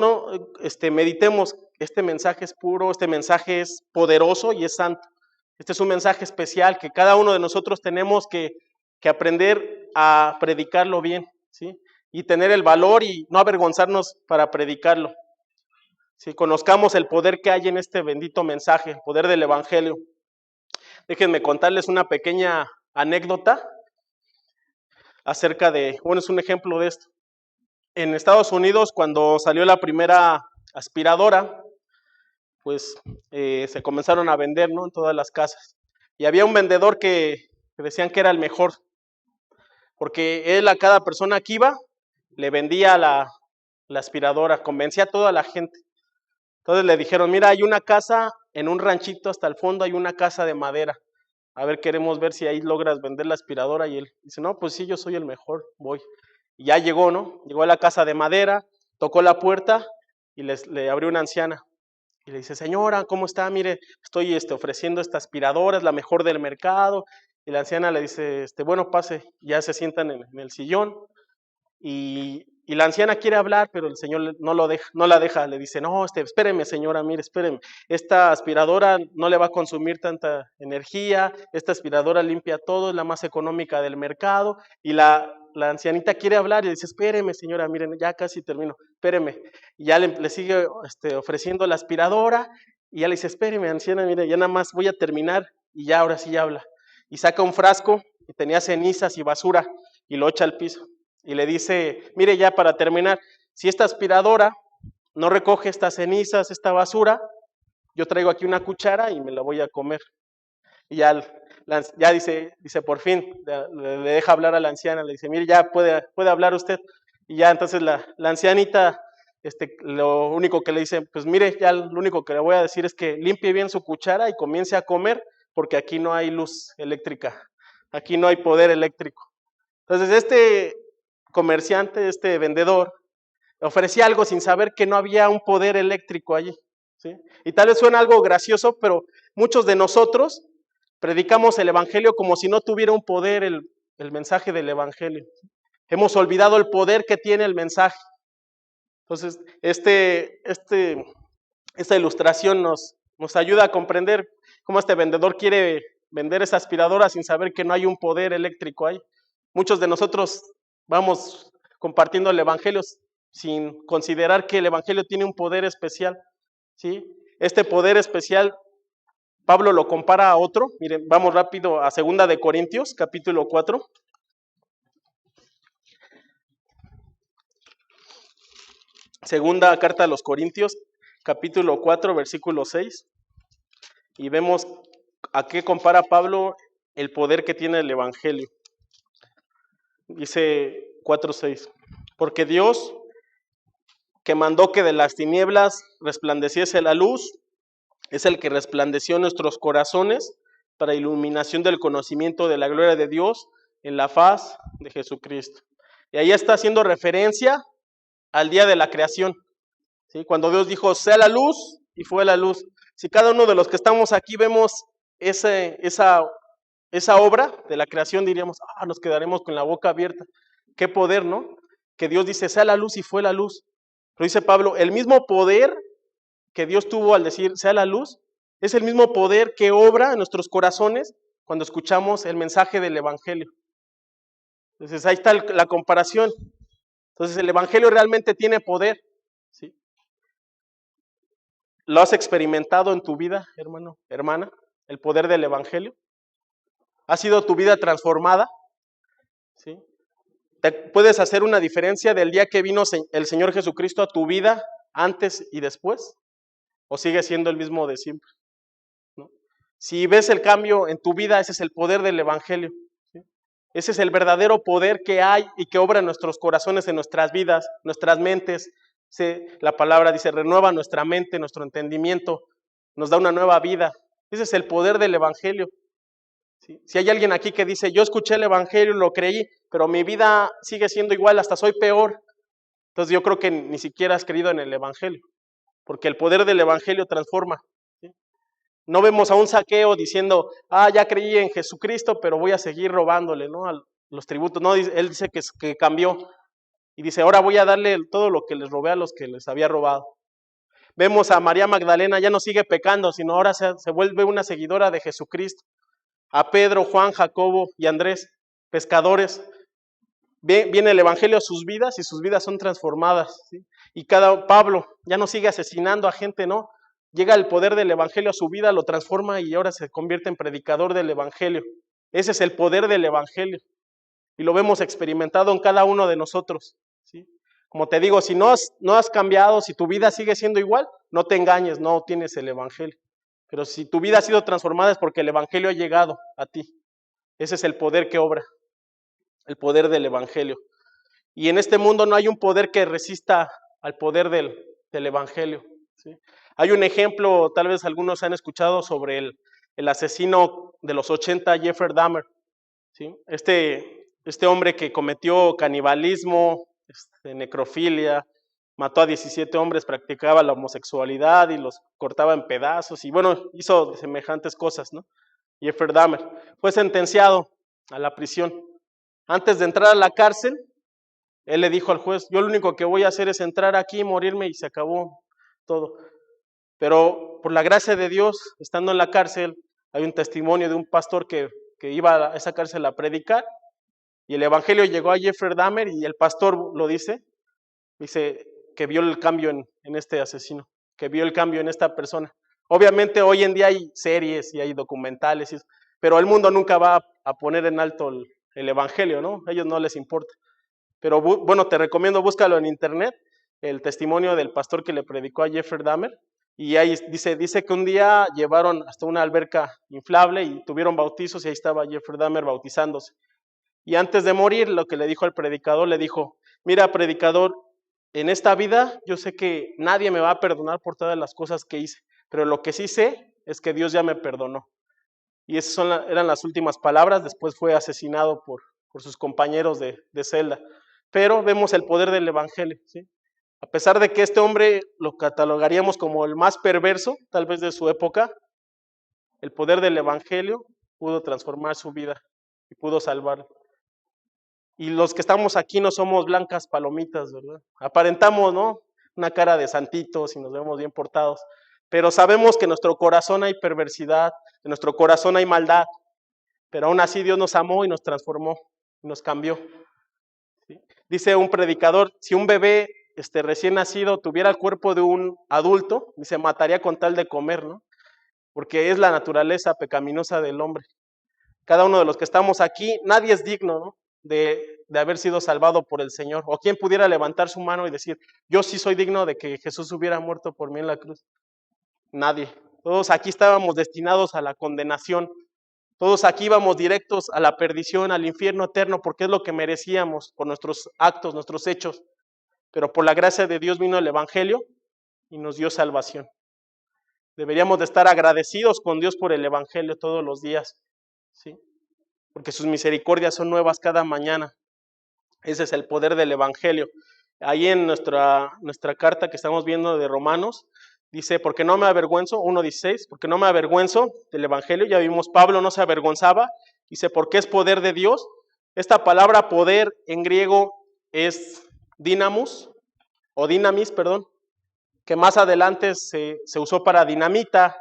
meditemos, este mensaje es puro, este mensaje es poderoso y es santo. Este es un mensaje especial que cada uno de nosotros tenemos que aprender a predicarlo bien, ¿sí? Y tener el valor y no avergonzarnos para predicarlo. ¿Sí? Conozcamos el poder que hay en este bendito mensaje, el poder del evangelio. Déjenme contarles una pequeña anécdota acerca es un ejemplo de esto. En Estados Unidos, cuando salió la primera aspiradora, pues se comenzaron a vender, ¿no?, en todas las casas. Y había un vendedor que decían que era el mejor, porque él a cada persona que iba, le vendía la aspiradora, convencía a toda la gente. Entonces le dijeron, mira, hay una casa en un ranchito hasta el fondo, hay una casa de madera. A ver, queremos ver si ahí logras vender la aspiradora. Y él dice, no, pues sí, yo soy el mejor, voy. Y ya llegó, ¿no? Llegó a la casa de madera, tocó la puerta y le abrió una anciana. Y le dice, señora, ¿cómo está? Mire, estoy ofreciendo esta aspiradora, es la mejor del mercado. Y la anciana le dice, bueno, pase. Ya se sientan en el sillón y y la anciana quiere hablar, pero el señor no lo deja, no la deja, le dice, no, espéreme señora, mire, espéreme, esta aspiradora no le va a consumir tanta energía, esta aspiradora limpia todo, es la más económica del mercado, y la ancianita quiere hablar y le dice, espéreme señora, miren, ya casi termino, espéreme, y ya le sigue ofreciendo la aspiradora, y ya le dice, espéreme anciana, mire, ya nada más voy a terminar, y ya ahora sí ya habla, y saca un frasco, y tenía cenizas y basura, y lo echa al piso. Y le dice, mire ya para terminar, si esta aspiradora no recoge estas cenizas, esta basura, yo traigo aquí una cuchara y me la voy a comer. Y ya dice, por fin, le deja hablar a la anciana, le dice, mire, ya puede hablar usted. Y ya entonces la ancianita, lo único que le dice, pues mire, ya lo único que le voy a decir es que limpie bien su cuchara y comience a comer, porque aquí no hay luz eléctrica, aquí no hay poder eléctrico. Entonces comerciante, este vendedor, ofrecía algo sin saber que no había un poder eléctrico allí, ¿sí? Y tal vez suena algo gracioso, pero muchos de nosotros predicamos el evangelio como si no tuviera un poder el mensaje del evangelio. Hemos olvidado el poder que tiene el mensaje. Entonces, esta ilustración nos ayuda a comprender cómo este vendedor quiere vender esa aspiradora sin saber que no hay un poder eléctrico ahí. Muchos de nosotros vamos compartiendo el evangelio sin considerar que el evangelio tiene un poder especial, ¿sí? Este poder especial, Pablo lo compara a otro. Miren, vamos rápido a 2 de Corintios, capítulo 4. Segunda carta a los Corintios, capítulo 4, versículo 6. Y vemos a qué compara Pablo el poder que tiene el evangelio. Dice 4:6, porque Dios, que mandó que de las tinieblas resplandeciese la luz, es el que resplandeció en nuestros corazones para iluminación del conocimiento de la gloria de Dios en la faz de Jesucristo. Y ahí está haciendo referencia al día de la creación, ¿sí? Cuando Dios dijo, sea la luz, y fue la luz. Si cada uno de los que estamos aquí vemos esa obra de la creación, diríamos, nos quedaremos con la boca abierta. Qué poder, ¿no? Que Dios dice, sea la luz y fue la luz. Pero dice Pablo, el mismo poder que Dios tuvo al decir, sea la luz, es el mismo poder que obra en nuestros corazones cuando escuchamos el mensaje del evangelio. Entonces ahí está la comparación. Entonces el evangelio realmente tiene poder, ¿sí? ¿Lo has experimentado en tu vida, hermano, hermana? El poder del evangelio. ¿Ha sido tu vida transformada? ¿Sí? ¿Puedes hacer una diferencia del día que vino el Señor Jesucristo a tu vida antes y después? ¿O sigue siendo el mismo de siempre? ¿No? Si ves el cambio en tu vida, ese es el poder del evangelio, ¿sí? Ese es el verdadero poder que hay y que obra en nuestros corazones, en nuestras vidas, nuestras mentes. ¿Sí? La palabra dice, renueva nuestra mente, nuestro entendimiento, nos da una nueva vida. Ese es el poder del evangelio, ¿sí? Si hay alguien aquí que dice, yo escuché el evangelio, lo creí, pero mi vida sigue siendo igual, hasta soy peor, entonces yo creo que ni siquiera has creído en el evangelio, porque el poder del evangelio transforma, ¿sí? No vemos a un Zaqueo diciendo, ya creí en Jesucristo, pero voy a seguir robándole, ¿no?, a los tributos. No, él dice que cambió y dice, ahora voy a darle todo lo que les robé a los que les había robado. Vemos a María Magdalena, ya no sigue pecando, sino ahora se vuelve una seguidora de Jesucristo. A Pedro, Juan, Jacobo y Andrés, pescadores, viene el evangelio a sus vidas y sus vidas son transformadas, ¿sí? Y Pablo ya no sigue asesinando a gente, ¿no? Llega el poder del evangelio a su vida, lo transforma y ahora se convierte en predicador del evangelio. Ese es el poder del evangelio y lo vemos experimentado en cada uno de nosotros, ¿sí? Como te digo, si no has cambiado, si tu vida sigue siendo igual, no te engañes, no tienes el evangelio. Pero si tu vida ha sido transformada es porque el evangelio ha llegado a ti. Ese es el poder que obra, el poder del evangelio. Y en este mundo no hay un poder que resista al poder del evangelio, ¿sí? Hay un ejemplo, tal vez algunos han escuchado, sobre el asesino de los 80, Jeffrey Dahmer, ¿sí? Este hombre que cometió canibalismo, necrofilia, mató a 17 hombres, practicaba la homosexualidad y los cortaba en pedazos y bueno, hizo semejantes cosas, ¿no? Jeffrey Dahmer fue sentenciado a la prisión. Antes de entrar a la cárcel, Él le dijo al juez, yo lo único que voy a hacer es entrar aquí, morirme y se acabó todo. Pero por la gracia de Dios, estando en la cárcel, hay un testimonio de un pastor que iba a esa cárcel a predicar y el evangelio llegó a Jeffrey Dahmer y el pastor lo dice que vio el cambio en este asesino, que vio el cambio en esta persona. Obviamente hoy en día hay series y hay documentales, pero el mundo nunca va a poner en alto el evangelio, ¿no? A ellos no les importa. Pero bueno, te recomiendo, búscalo en internet, el testimonio del pastor que le predicó a Jeffrey Dahmer. Y ahí dice que un día llevaron hasta una alberca inflable y tuvieron bautizos y ahí estaba Jeffrey Dahmer bautizándose. Y antes de morir, lo que le dijo al predicador, le dijo, mira, predicador, en esta vida yo sé que nadie me va a perdonar por todas las cosas que hice, pero lo que sí sé es que Dios ya me perdonó. Y esas eran las últimas palabras, después fue asesinado por sus compañeros de celda. Pero vemos el poder del evangelio, ¿sí? A pesar de que este hombre lo catalogaríamos como el más perverso, tal vez de su época, el poder del evangelio pudo transformar su vida y pudo salvarlo. Y los que estamos aquí no somos blancas palomitas, ¿verdad? Aparentamos, ¿no? Una cara de santitos y nos vemos bien portados, pero sabemos que en nuestro corazón hay perversidad, en nuestro corazón hay maldad, pero aún así Dios nos amó y nos transformó, y nos cambió. ¿Sí? Dice un predicador, si un bebé recién nacido tuviera el cuerpo de un adulto, se mataría con tal de comer, ¿no? Porque es la naturaleza pecaminosa del hombre. Cada uno de los que estamos aquí, nadie es digno, ¿no? de haber sido salvado por el Señor. O quien pudiera levantar su mano y decir, yo sí soy digno de que Jesús hubiera muerto por mí en la cruz. Nadie. Todos aquí estábamos destinados a la condenación. Todos aquí íbamos directos a la perdición, al infierno eterno, porque es lo que merecíamos por nuestros actos, nuestros hechos. Pero por la gracia de Dios vino el Evangelio y nos dio salvación. Deberíamos de estar agradecidos con Dios por el Evangelio todos los días, ¿sí? Porque sus misericordias son nuevas cada mañana. Ese es el poder del Evangelio. Ahí en nuestra carta que estamos viendo de Romanos, dice, porque no me avergüenzo, 1:16, porque no me avergüenzo del Evangelio, ya vimos, Pablo no se avergonzaba, dice, porque es poder de Dios. Esta palabra poder en griego es dinamus, o dinamis, perdón, que más adelante se usó para dinamita.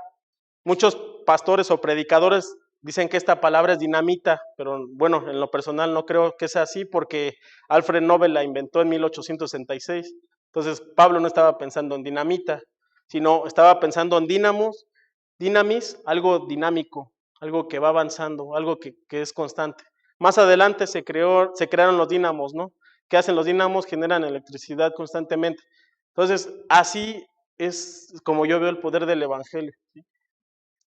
Muchos pastores o predicadores dicen que esta palabra es dinamita, pero bueno, en lo personal no creo que sea así porque Alfred Nobel la inventó en 1866. Entonces Pablo no estaba pensando en dinamita, sino estaba pensando en dinamis, algo dinámico, algo que va avanzando, algo que es constante. Más adelante se crearon los dínamos, ¿no? ¿Qué hacen los dínamos? Generan electricidad constantemente. Entonces, así es como yo veo el poder del Evangelio, ¿sí?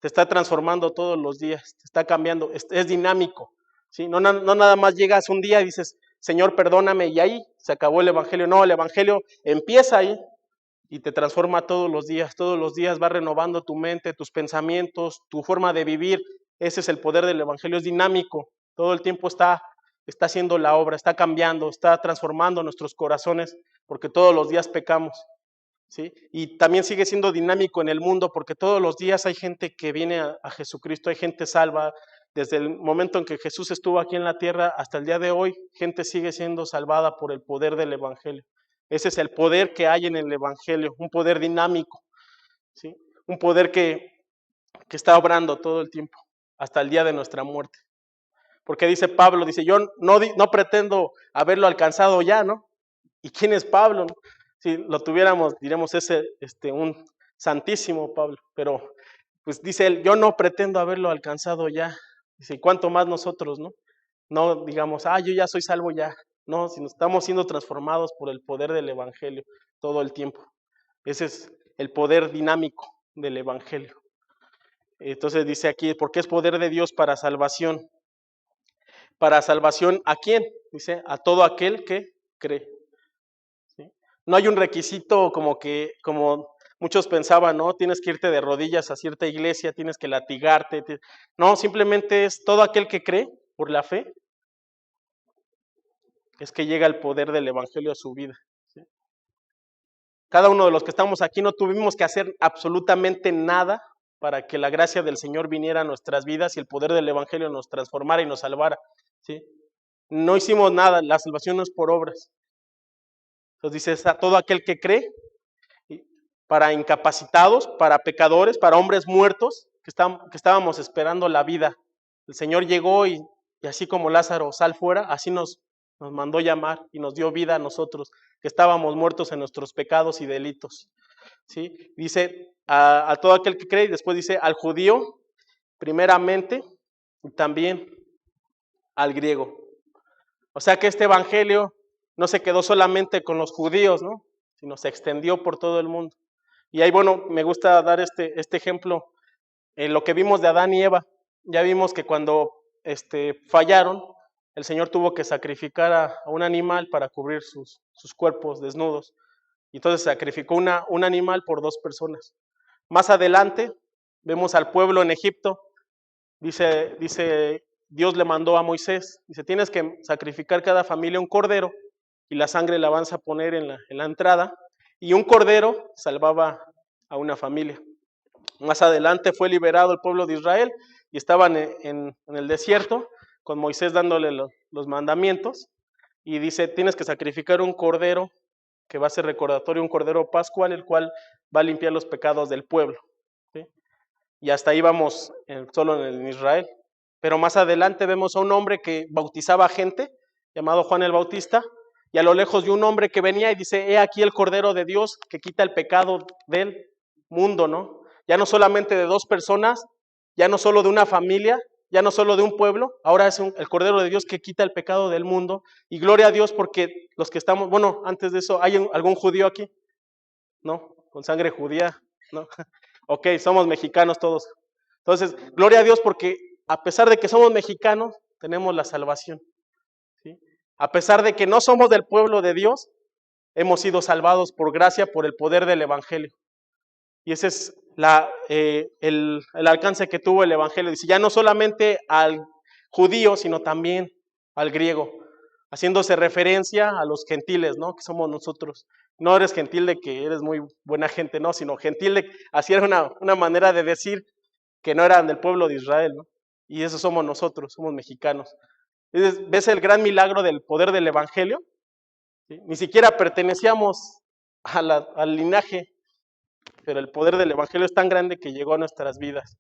Te está transformando todos los días, te está cambiando, es dinámico, ¿sí? No nada más llegas un día y dices, Señor, perdóname, y ahí se acabó el Evangelio. No, el Evangelio empieza ahí y te transforma todos los días va renovando tu mente, tus pensamientos, tu forma de vivir. Ese es el poder del Evangelio, es dinámico, todo el tiempo está haciendo la obra, está cambiando, está transformando nuestros corazones, porque todos los días pecamos. ¿Sí? Y también sigue siendo dinámico en el mundo porque todos los días hay gente que viene a Jesucristo, hay gente salva. Desde el momento en que Jesús estuvo aquí en la tierra hasta el día de hoy, gente sigue siendo salvada por el poder del Evangelio. Ese es el poder que hay en el Evangelio, un poder dinámico, ¿sí? Un poder que está obrando todo el tiempo, hasta el día de nuestra muerte. Porque dice Pablo, dice, yo no pretendo haberlo alcanzado ya, ¿no? ¿Y quién es Pablo? ¿No? Si lo tuviéramos, diremos, un santísimo Pablo, pero pues dice él, yo no pretendo haberlo alcanzado ya. Dice, ¿cuánto más nosotros, no? No digamos, yo ya soy salvo ya. No, sino estamos siendo transformados por el poder del Evangelio todo el tiempo. Ese es el poder dinámico del Evangelio. Entonces dice aquí, porque es poder de Dios para salvación. ¿Para salvación a quién? Dice, a todo aquel que cree. ¿Sí? No hay un requisito como muchos pensaban, ¿no? Tienes que irte de rodillas a cierta iglesia, tienes que latigarte. No, simplemente es todo aquel que cree por la fe, es que llega el poder del Evangelio a su vida. ¿Sí? Cada uno de los que estamos aquí no tuvimos que hacer absolutamente nada para que la gracia del Señor viniera a nuestras vidas y el poder del Evangelio nos transformara y nos salvara. ¿Sí? No hicimos nada, la salvación no es por obras. Entonces dice, es a todo aquel que cree, para incapacitados, para pecadores, para hombres muertos, que estábamos esperando la vida. El Señor llegó y así como Lázaro, sal fuera, así nos mandó llamar y nos dio vida a nosotros, que estábamos muertos en nuestros pecados y delitos. ¿Sí? Dice a todo aquel que cree, y después dice al judío, primeramente, y también al griego. O sea que este evangelio no se quedó solamente con los judíos, ¿no? Sino se extendió por todo el mundo. Y ahí, bueno, me gusta dar este ejemplo en lo que vimos de Adán y Eva. Ya vimos que cuando fallaron, el Señor tuvo que sacrificar a un animal para cubrir sus cuerpos desnudos. Y entonces sacrificó un animal por 2 personas. Más adelante vemos al pueblo en Egipto. Dice Dios le mandó a Moisés, dice, tienes que sacrificar cada familia un cordero y la sangre la vas a poner en la entrada, y un cordero salvaba a una familia. Más adelante fue liberado el pueblo de Israel y estaban en el desierto con Moisés dándole los mandamientos, y dice, tienes que sacrificar un cordero que va a ser recordatorio, un cordero pascual, el cual va a limpiar los pecados del pueblo. ¿Sí? Y hasta ahí vamos solo en Israel. Pero más adelante vemos a un hombre que bautizaba gente, llamado Juan el Bautista, y a lo lejos de un hombre que venía y dice, he aquí el Cordero de Dios que quita el pecado del mundo, ¿no? Ya no solamente de 2 personas, ya no solo de una familia, ya no solo de un pueblo, ahora es el Cordero de Dios que quita el pecado del mundo, y gloria a Dios porque los que estamos, bueno, antes de eso, ¿hay algún judío aquí? ¿No? Con sangre judía, ¿no? Ok, somos mexicanos todos. Entonces, gloria a Dios porque a pesar de que somos mexicanos, tenemos la salvación. ¿Sí? A pesar de que no somos del pueblo de Dios, hemos sido salvados por gracia, por el poder del Evangelio. Y ese es el alcance que tuvo el Evangelio. Dice, ya no solamente al judío, sino también al griego, haciéndose referencia a los gentiles, ¿no? Que somos nosotros. No eres gentil de que eres muy buena gente, no, sino gentil de, así era una manera de decir que no eran del pueblo de Israel, ¿no? Y eso somos nosotros, somos mexicanos. Entonces, ¿ves el gran milagro del poder del Evangelio? ¿Sí? Ni siquiera pertenecíamos al linaje, pero el poder del Evangelio es tan grande que llegó a nuestras vidas.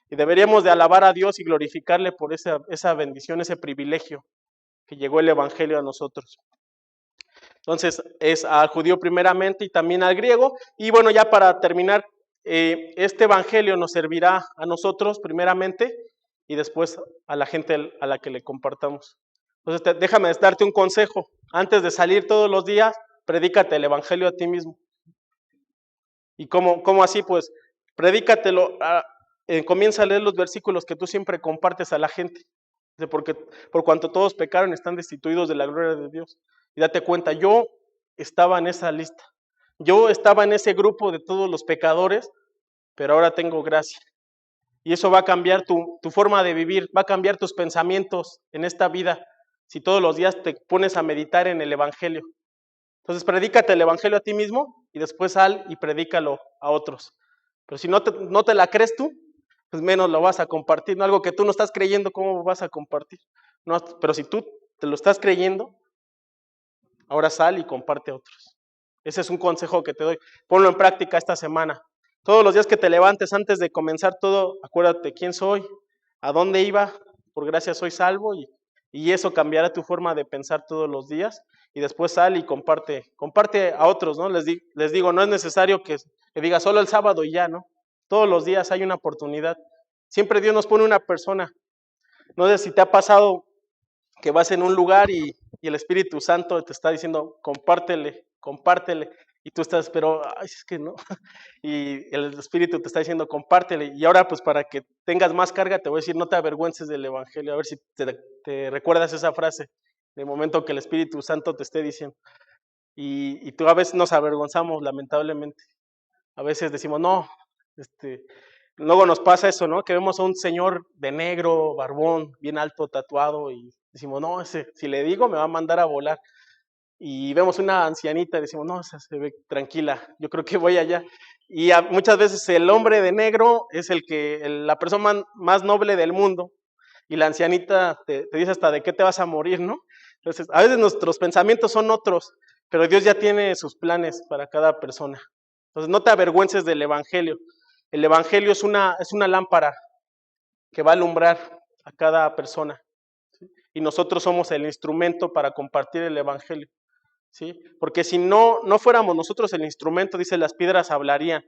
Y deberíamos de alabar a Dios y glorificarle por esa bendición, ese privilegio que llegó el Evangelio a nosotros. Entonces es al judío primeramente y también al griego. Y bueno, ya para terminar, este Evangelio nos servirá a nosotros primeramente y después a la gente a la que le compartamos. Entonces déjame darte un consejo. Antes de salir todos los días, predícate el Evangelio a ti mismo. ¿Y cómo así? Pues predícatelo, comienza a leer los versículos que tú siempre compartes a la gente. Porque por cuanto todos pecaron están destituidos de la gloria de Dios. Y date cuenta, yo estaba en esa lista. Yo estaba en ese grupo de todos los pecadores, pero ahora tengo gracia. Y eso va a cambiar tu forma de vivir, va a cambiar tus pensamientos en esta vida, si todos los días te pones a meditar en el Evangelio. Entonces predícate el Evangelio a ti mismo y después sal y predícalo a otros. Pero si no te la crees tú, pues menos lo vas a compartir, ¿no? Algo que tú no estás creyendo, ¿cómo vas a compartir? No, pero si tú te lo estás creyendo, ahora sal y comparte a otros. Ese es un consejo que te doy. Ponlo en práctica esta semana. Todos los días que te levantes, antes de comenzar todo, acuérdate quién soy, a dónde iba, por gracia soy salvo, y eso cambiará tu forma de pensar todos los días. Y después sal y comparte a otros, ¿no? Les digo, no es necesario que diga solo el sábado y ya, ¿no? Todos los días hay una oportunidad. Siempre Dios nos pone una persona. No sé si te ha pasado que vas en un lugar y el Espíritu Santo te está diciendo, compártele, y tú estás, pero ay, es que no. Y el Espíritu te está diciendo, compártele. Y ahora, pues para que tengas más carga, te voy a decir, no te avergüences del Evangelio. A ver si te recuerdas esa frase, en el momento que el Espíritu Santo te esté diciendo. Y tú a veces nos avergonzamos, lamentablemente. A veces decimos, no, luego nos pasa eso, ¿no? Que vemos a un señor de negro, barbón, bien alto, tatuado, y decimos, no, si le digo me va a mandar a volar. Y vemos una ancianita y decimos, no, esa se ve tranquila, yo creo que voy allá. Y muchas veces el hombre de negro es la persona más noble del mundo, y la ancianita te dice hasta de qué te vas a morir, ¿no? Entonces, a veces nuestros pensamientos son otros, pero Dios ya tiene sus planes para cada persona. Entonces no te avergüences del Evangelio. El Evangelio es una lámpara que va a alumbrar a cada persona, ¿sí? Y nosotros somos el instrumento para compartir el Evangelio, ¿sí? Porque si no fuéramos nosotros el instrumento, dice, las piedras hablarían.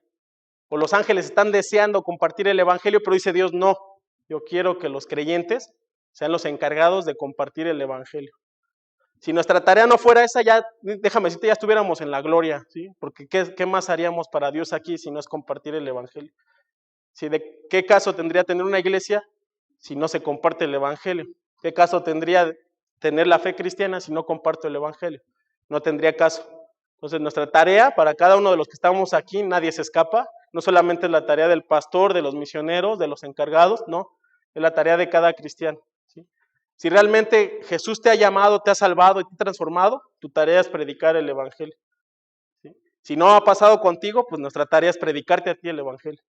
O los ángeles están deseando compartir el Evangelio, pero dice Dios, no, yo quiero que los creyentes sean los encargados de compartir el Evangelio. Si nuestra tarea no fuera esa, ya, déjame decirte, ya estuviéramos en la gloria, ¿sí? Porque ¿qué más haríamos para Dios aquí si no es compartir el Evangelio? ¿Sí? ¿De qué caso tendría tener una iglesia si no se comparte el Evangelio? ¿Qué caso tendría tener la fe cristiana si no comparto el Evangelio? No tendría caso. Entonces nuestra tarea para cada uno de los que estamos aquí, nadie se escapa, no solamente es la tarea del pastor, de los misioneros, de los encargados, no, es la tarea de cada cristiano, ¿sí? Si realmente Jesús te ha llamado, te ha salvado y te ha transformado, tu tarea es predicar el Evangelio, ¿sí? Si no ha pasado contigo, pues nuestra tarea es predicarte a ti el Evangelio.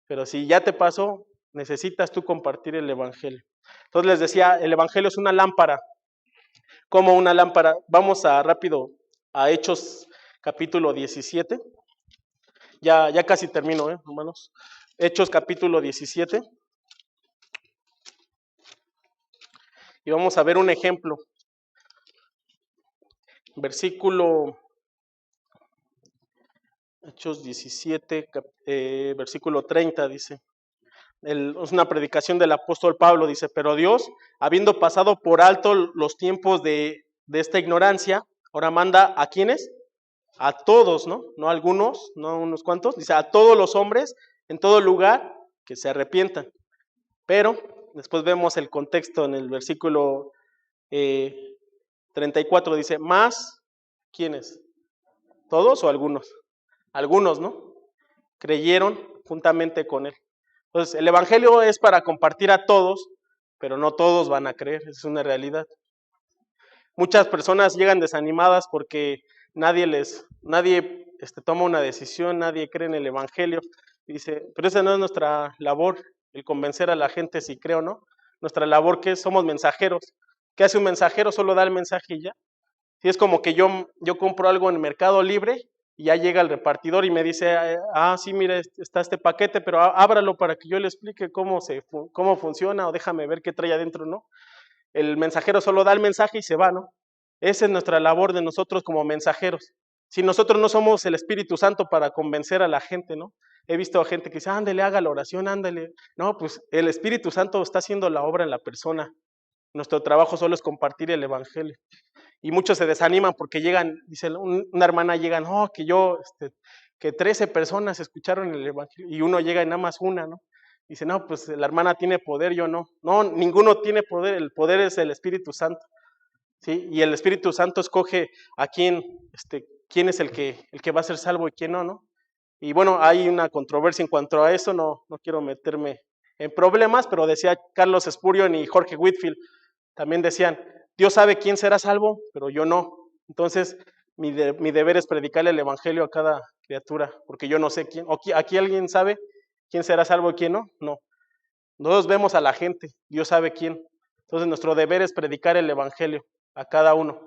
Pero si ya te pasó, necesitas tú compartir el Evangelio. Entonces les decía, el Evangelio es una lámpara. Como una lámpara. Vamos rápido a Hechos capítulo 17. Ya casi termino, hermanos. Hechos capítulo 17. Y vamos a ver un ejemplo. Versículo, Hechos 17, versículo 30 dice. Es una predicación del apóstol Pablo, dice, pero Dios, habiendo pasado por alto los tiempos de esta ignorancia, ahora manda ¿a quiénes? A todos, ¿no? No a algunos, no a unos cuantos, dice a todos los hombres en todo lugar que se arrepientan. Pero después vemos el contexto en el versículo 34, dice, más, ¿quiénes? ¿Todos o algunos? Algunos, ¿no? Creyeron juntamente con él. Entonces, el Evangelio es para compartir a todos, pero no todos van a creer, es una realidad. Muchas personas llegan desanimadas porque nadie toma una decisión, nadie cree en el Evangelio. Dice, pero esa no es nuestra labor, el convencer a la gente si cree o no. Nuestra labor que somos mensajeros. ¿Qué hace un mensajero? Solo da el mensaje y ya. Si es como que yo compro algo en Mercado Libre y ya llega el repartidor y me dice, sí, mire, está este paquete, pero ábralo para que yo le explique cómo funciona o déjame ver qué trae adentro, ¿no? El mensajero solo da el mensaje y se va, ¿no? Esa es nuestra labor de nosotros como mensajeros. Si nosotros no somos el Espíritu Santo para convencer a la gente, ¿no? He visto a gente que dice, ándale, haga la oración, ándale. No, pues el Espíritu Santo está haciendo la obra en la persona. Nuestro trabajo solo es compartir el Evangelio. Y muchos se desaniman porque llegan, dice una hermana, llega, no, que 13 personas escucharon el Evangelio, y uno llega y nada más una, ¿no? Dice, no, pues la hermana tiene poder, yo no. No, ninguno tiene poder, el poder es el Espíritu Santo, ¿sí? Y el Espíritu Santo escoge a quién es el que va a ser salvo y quién no, ¿no? Y bueno, hay una controversia en cuanto a eso, no quiero meterme en problemas, pero decía Carlos Spurgeon y Jorge Whitefield, también decían, Dios sabe quién será salvo, pero yo no. Entonces, mi deber es predicarle el Evangelio a cada criatura, porque yo no sé quién. ¿Aquí alguien sabe quién será salvo y quién no? No. Nosotros vemos a la gente, Dios sabe quién. Entonces, nuestro deber es predicar el Evangelio a cada uno.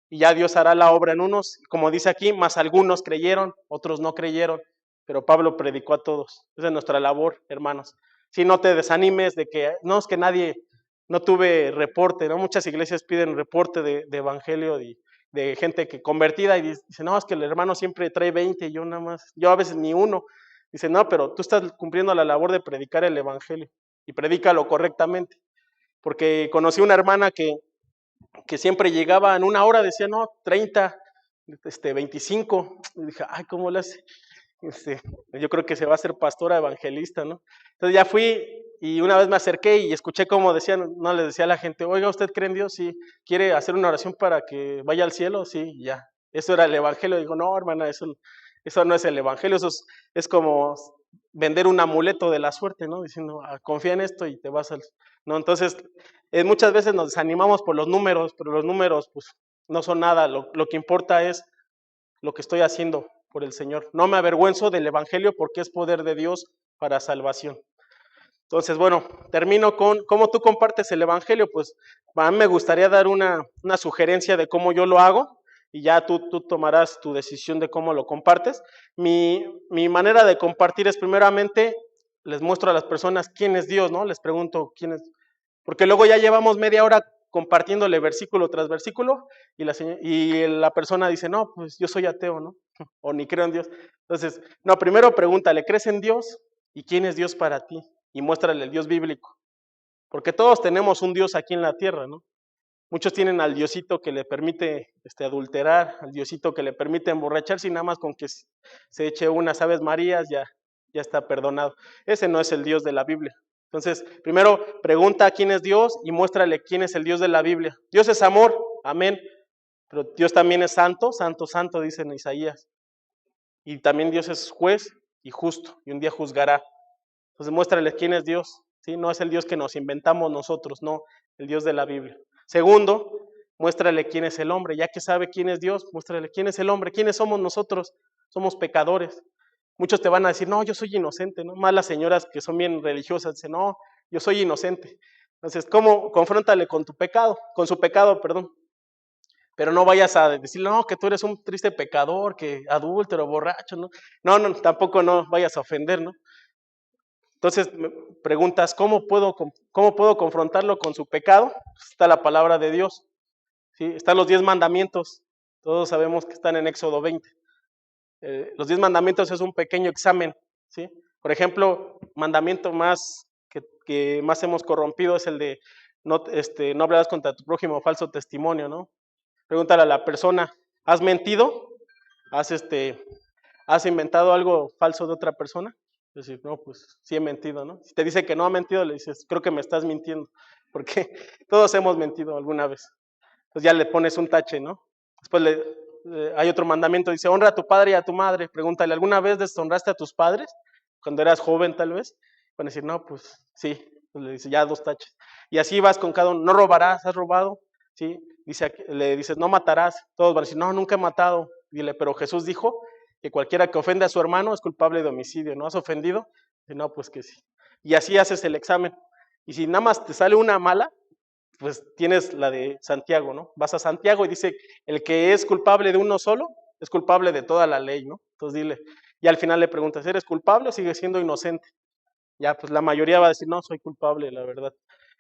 Y ya Dios hará la obra en unos, como dice aquí, más algunos creyeron, otros no creyeron, pero Pablo predicó a todos. Esa es nuestra labor, hermanos. Si no te desanimes de que, no, es que no tuve reporte, ¿no? Muchas iglesias piden reporte de evangelio de gente que convertida y dice, no, es que el hermano siempre trae 20 y yo a veces ni uno. Dice, no, pero tú estás cumpliendo la labor de predicar el evangelio y predícalo correctamente. Porque conocí una hermana que siempre llegaba en una hora, decía, no, 30, 25. Y dije, ay, ¿cómo le hace? Yo creo que se va a hacer pastora evangelista, ¿no? Entonces ya fui y una vez me acerqué y escuché cómo decían, no les decía a la gente, oiga, ¿usted cree en Dios? Sí. ¿Quiere hacer una oración para que vaya al cielo? Sí, ya. Eso era el evangelio. Digo, no, hermana, eso no es el evangelio, eso es como vender un amuleto de la suerte, ¿no? Diciendo, confía en esto y te vas al... ¿no? Entonces, muchas veces nos desanimamos por los números, pero los números, pues, no son nada. Lo que importa es lo que estoy haciendo por el Señor. No me avergüenzo del evangelio porque es poder de Dios para salvación. Entonces, bueno, termino con cómo tú compartes el evangelio. Pues a mí me gustaría dar una sugerencia de cómo yo lo hago. y ya tú tomarás tu decisión de cómo lo compartes. Mi manera de compartir es primeramente, les muestro a las personas quién es Dios, ¿no? Les pregunto quién es, porque luego ya llevamos media hora compartiéndole versículo tras versículo y la persona dice, no, pues yo soy ateo, ¿no? O ni creo en Dios. Entonces, no, primero pregúntale, ¿crees en Dios? ¿Y quién es Dios para ti? Y muéstrale el Dios bíblico. Porque todos tenemos un Dios aquí en la tierra, ¿no? Muchos tienen al Diosito que le permite adulterar, al Diosito que le permite emborracharse y nada más con que se eche unas Aves Marías ya está perdonado. Ese no es el Dios de la Biblia. Entonces, primero pregunta quién es Dios y muéstrale quién es el Dios de la Biblia. Dios es amor, amén, pero Dios también es santo, santo, santo, dice en Isaías. Y también Dios es juez y justo, y un día juzgará. Entonces, muéstrale quién es Dios, ¿sí? No es el Dios que nos inventamos nosotros, no, el Dios de la Biblia. Segundo, muéstrale quién es el hombre. Ya que sabe quién es Dios, muéstrale quién es el hombre. ¿Quiénes somos nosotros? Somos pecadores. Muchos te van a decir, no, yo soy inocente, ¿no? Más las señoras que son bien religiosas dicen, no, yo soy inocente. Entonces, ¿cómo? Confróntale con tu pecado, con su pecado, perdón. Pero no vayas a decirle, no, que tú eres un triste pecador, que adúltero, borracho, ¿no? No, tampoco no vayas a ofender, ¿no? Entonces me preguntas, ¿cómo puedo confrontarlo con su pecado? Pues está la palabra de Dios, ¿sí? Están los 10 mandamientos, todos sabemos que están en Éxodo 20. Los 10 mandamientos es un pequeño examen, ¿sí? Por ejemplo, mandamiento más que más hemos corrompido es el de no hablarás contra tu prójimo falso testimonio, ¿no? Pregúntale a la persona, ¿has mentido? ¿Has inventado algo falso de otra persona? Es decir, no, pues sí he mentido, ¿no? Si te dice que no ha mentido, le dices, creo que me estás mintiendo, porque todos hemos mentido alguna vez. Entonces ya le pones un tache, ¿no? Después hay otro mandamiento, dice, honra a tu padre y a tu madre. Pregúntale, ¿alguna vez deshonraste a tus padres? Cuando eras joven, tal vez. Van a decir, no, pues sí. Pues le dice, ya 2 taches. Y así vas con cada uno, no robarás, has robado, ¿sí? Le dices, no matarás. Todos van a decir, no, nunca he matado. Dile, pero Jesús dijo que cualquiera que ofende a su hermano es culpable de homicidio, ¿no? ¿Has ofendido? Dice, no, pues que sí. Y así haces el examen. Y si nada más te sale una mala, pues tienes la de Santiago, ¿no? Vas a Santiago y dice, el que es culpable de uno solo, es culpable de toda la ley, ¿no? Entonces dile, y al final le preguntas, ¿eres culpable o sigues siendo inocente? Ya, pues la mayoría va a decir, no, soy culpable, la verdad.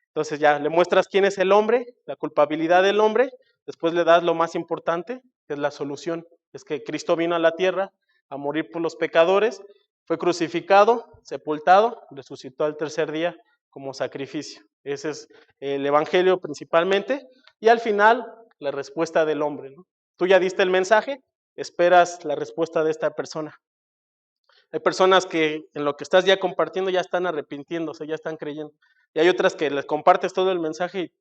Entonces ya, le muestras quién es el hombre, la culpabilidad del hombre, después le das lo más importante, que es la solución, es que Cristo vino a la tierra a morir por los pecadores, fue crucificado, sepultado, resucitó al tercer día como sacrificio. Ese es el evangelio principalmente, y al final la respuesta del hombre, ¿no? Tú ya diste el mensaje, esperas la respuesta de esta persona. Hay personas que en lo que estás ya compartiendo ya están arrepintiéndose, ya están creyendo. Y hay otras que les compartes todo el mensaje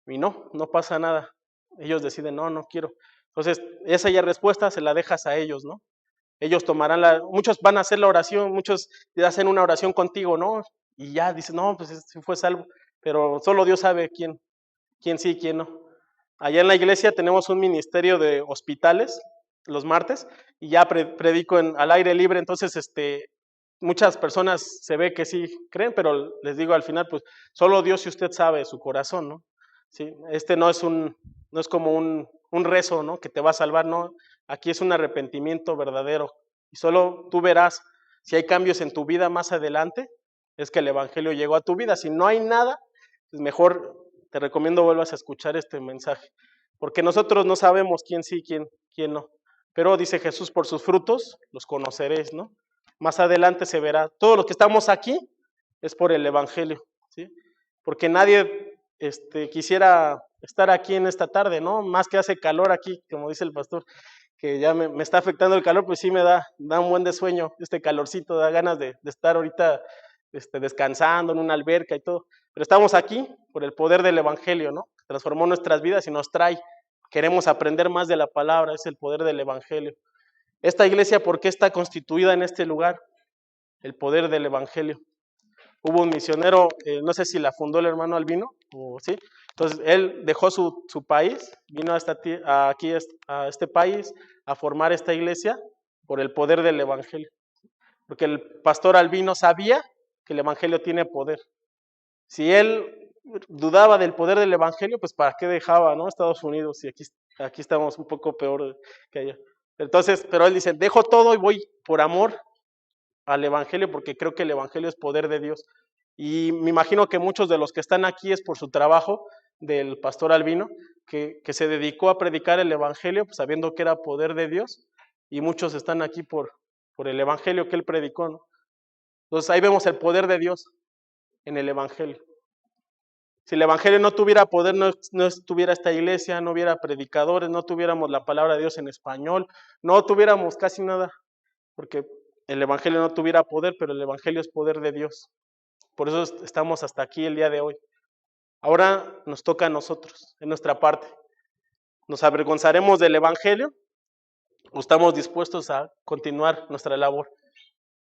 y no pasa nada. Ellos deciden, no quiero. Entonces, esa ya respuesta se la dejas a ellos, ¿no? Ellos tomarán muchos van a hacer la oración, muchos hacen una oración contigo, ¿no? Y ya dicen, no, pues sí fue salvo. Pero solo Dios sabe quién sí y quién no. Allá en la iglesia tenemos un ministerio de hospitales los martes y ya predico al aire libre, entonces muchas personas se ve que sí creen, pero les digo al final, pues solo Dios y usted sabe su corazón, ¿no? ¿Sí? No es como un rezo, ¿no? Que te va a salvar, ¿no? Aquí es un arrepentimiento verdadero y solo tú verás si hay cambios en tu vida más adelante, es que el evangelio llegó a tu vida. Si no hay nada, pues mejor te recomiendo vuelvas a escuchar este mensaje, porque nosotros no sabemos quién sí, quién no. Pero dice Jesús, por sus frutos los conoceréis, ¿no? Más adelante se verá. Todos los que estamos aquí es por el evangelio, ¿sí? Porque nadie quisiera estar aquí en esta tarde, ¿no? Más que hace calor aquí, como dice el pastor, que ya me está afectando el calor, pues sí me da un buen de sueño, este calorcito, da ganas de estar ahorita descansando en una alberca y todo. Pero estamos aquí por el poder del evangelio, ¿no? Transformó nuestras vidas y nos trae. Queremos aprender más de la palabra, es el poder del evangelio. Esta iglesia, ¿por qué está constituida en este lugar? El poder del evangelio. Hubo un misionero, no sé si la fundó el hermano Albino, o sí. Entonces, él dejó su país, vino aquí a este país a formar esta iglesia por el poder del evangelio. Porque el pastor Albino sabía que el evangelio tiene poder. Si él dudaba del poder del evangelio, pues ¿para qué dejaba, no? Estados Unidos y aquí aquí estamos un poco peor que allá. Entonces, pero él dice, dejo todo y voy por amor al Evangelio, porque creo que el Evangelio es poder de Dios. Y me imagino que muchos de los que están aquí es por su trabajo del pastor Albino, que se dedicó a predicar el Evangelio, pues, sabiendo que era poder de Dios, y muchos están aquí por el Evangelio que él predicó, ¿no? Entonces ahí vemos el poder de Dios en el Evangelio. Si el Evangelio no tuviera poder, no estuviera esta iglesia, no hubiera predicadores, no tuviéramos la palabra de Dios en español, no tuviéramos casi nada, porque el Evangelio no tuviera poder, pero el Evangelio es poder de Dios. Por eso estamos hasta aquí el día de hoy. Ahora nos toca a nosotros, en nuestra parte. ¿Nos avergonzaremos del Evangelio o estamos dispuestos a continuar nuestra labor?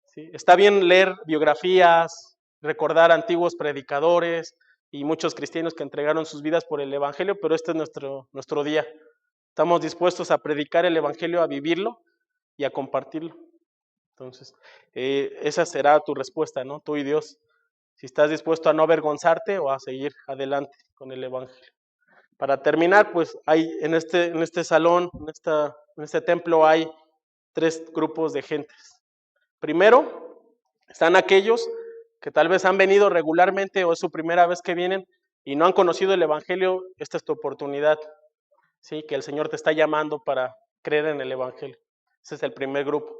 ¿Sí? Está bien leer biografías, recordar antiguos predicadores y muchos cristianos que entregaron sus vidas por el Evangelio, pero este es nuestro día. Estamos dispuestos a predicar el Evangelio, a vivirlo y a compartirlo. Entonces, esa será tu respuesta, ¿no? Tú y Dios. Si estás dispuesto a no avergonzarte o a seguir adelante con el Evangelio. Para terminar, pues hay en este salón, en este templo hay 3 grupos de gentes. Primero, están aquellos que tal vez han venido regularmente o es su primera vez que vienen y no han conocido el Evangelio. Esta es tu oportunidad, ¿sí? Que el Señor te está llamando para creer en el Evangelio. Ese es el primer grupo.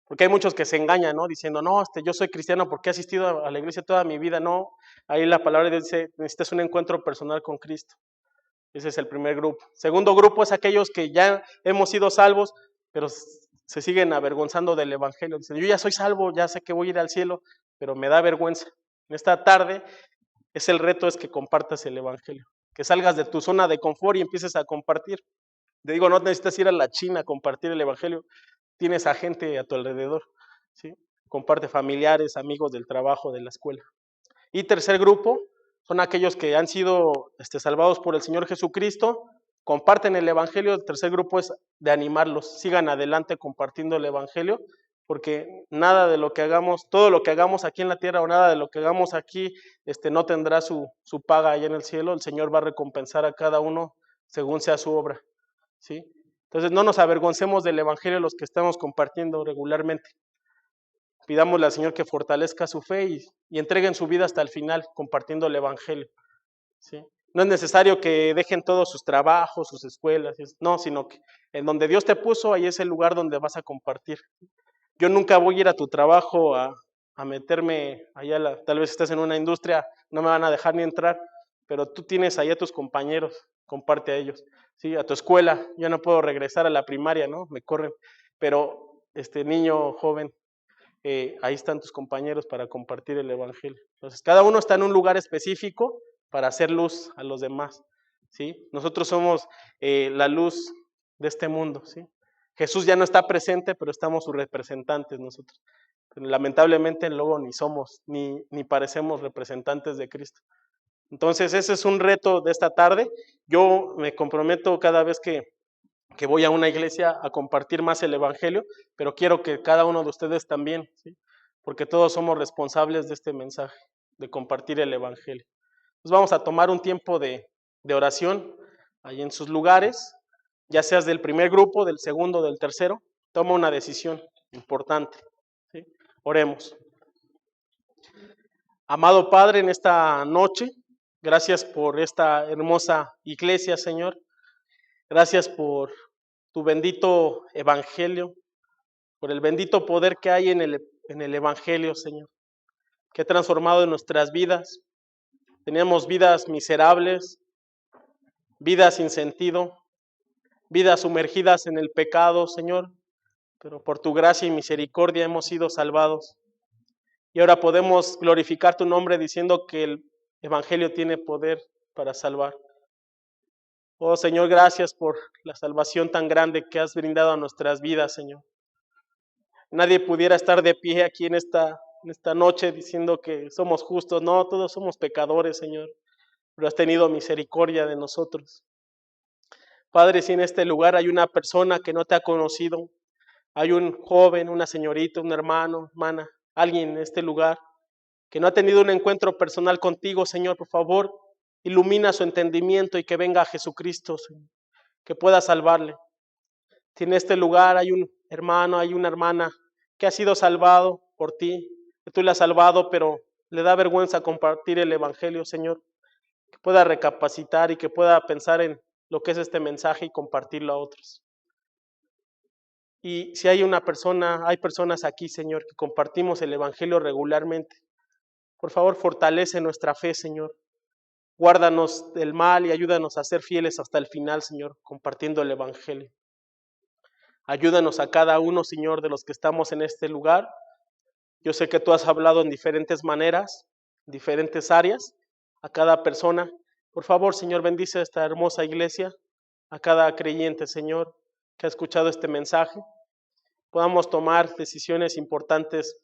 Porque hay muchos que se engañan, ¿no? Diciendo, no, yo soy cristiano porque he asistido a la iglesia toda mi vida. No, ahí la palabra de Dios dice, necesitas un encuentro personal con Cristo. Ese es el primer grupo. Segundo grupo es aquellos que ya hemos sido salvos, pero se siguen avergonzando del Evangelio. Dicen, yo ya soy salvo, ya sé que voy a ir al cielo, pero me da vergüenza. En esta tarde el reto es que compartas el Evangelio, que salgas de tu zona de confort y empieces a compartir. Te digo, no necesitas ir a la China a compartir el Evangelio. Tienes a gente a tu alrededor, ¿sí? Comparte familiares, amigos del trabajo, de la escuela. Y tercer grupo son aquellos que han sido salvados por el Señor Jesucristo, comparten el Evangelio. El tercer grupo es de animarlos, sigan adelante compartiendo el Evangelio, porque nada de lo que hagamos, todo lo que hagamos aquí en la tierra o nada de lo que hagamos aquí no tendrá su paga allá en el cielo. El Señor va a recompensar a cada uno según sea su obra, ¿sí? Entonces no nos avergoncemos del Evangelio los que estamos compartiendo regularmente. Pidámosle al Señor que fortalezca su fe y entreguen su vida hasta el final compartiendo el Evangelio, ¿sí? No es necesario que dejen todos sus trabajos, sus escuelas, no, sino que en donde Dios te puso, ahí es el lugar donde vas a compartir. Yo nunca voy a ir a tu trabajo a meterme allá, tal vez estés en una industria, no me van a dejar ni entrar, pero tú tienes ahí a tus compañeros, comparte a ellos, ¿sí? A tu escuela, yo no puedo regresar a la primaria, ¿no? Me corren, pero niño, joven, ahí están tus compañeros para compartir el Evangelio. Entonces, cada uno está en un lugar específico para hacer luz a los demás, ¿sí? Nosotros somos la luz de este mundo, ¿sí? Jesús ya no está presente, pero estamos sus representantes nosotros. Lamentablemente luego ni somos, ni parecemos representantes de Cristo. Entonces, ese es un reto de esta tarde. Yo me comprometo cada vez que voy a una iglesia a compartir más el Evangelio, pero quiero que cada uno de ustedes también, ¿sí? Porque todos somos responsables de este mensaje, de compartir el Evangelio. Entonces vamos a tomar un tiempo de oración ahí en sus lugares, ya seas del primer grupo, del segundo, del tercero, toma una decisión importante, ¿sí? Oremos. Amado Padre, en esta noche, gracias por esta hermosa iglesia, Señor. Gracias por tu bendito evangelio, por el bendito poder que hay en el evangelio, Señor, que ha transformado nuestras vidas. Teníamos vidas miserables, vidas sin sentido, vidas sumergidas en el pecado, Señor, pero por tu gracia y misericordia hemos sido salvados. Y ahora podemos glorificar tu nombre diciendo que el evangelio tiene poder para salvar. Oh Señor, gracias por la salvación tan grande que has brindado a nuestras vidas, Señor. Nadie pudiera estar de pie aquí en esta noche diciendo que somos justos. No, todos somos pecadores, Señor, pero has tenido misericordia de nosotros. Padre, si en este lugar hay una persona que no te ha conocido, hay un joven, una señorita, un hermano, hermana, alguien en este lugar que no ha tenido un encuentro personal contigo, Señor, por favor, ilumina su entendimiento y que venga a Jesucristo, Señor. que pueda salvarle. Si en este lugar hay un hermano, hay una hermana que ha sido salvado por ti, que tú le has salvado, pero le da vergüenza compartir el Evangelio, Señor, que pueda recapacitar y que pueda pensar en lo que es este mensaje y compartirlo a otros. Y si hay hay personas aquí, Señor, que compartimos el Evangelio regularmente, por favor, fortalece nuestra fe, Señor. Guárdanos del mal y ayúdanos a ser fieles hasta el final, Señor, compartiendo el Evangelio. Ayúdanos a cada uno, Señor, de los que estamos en este lugar. Yo sé que tú has hablado en diferentes maneras, diferentes áreas, a cada persona. Por favor, Señor, bendice a esta hermosa iglesia, a cada creyente, Señor, que ha escuchado este mensaje. Podamos tomar decisiones importantes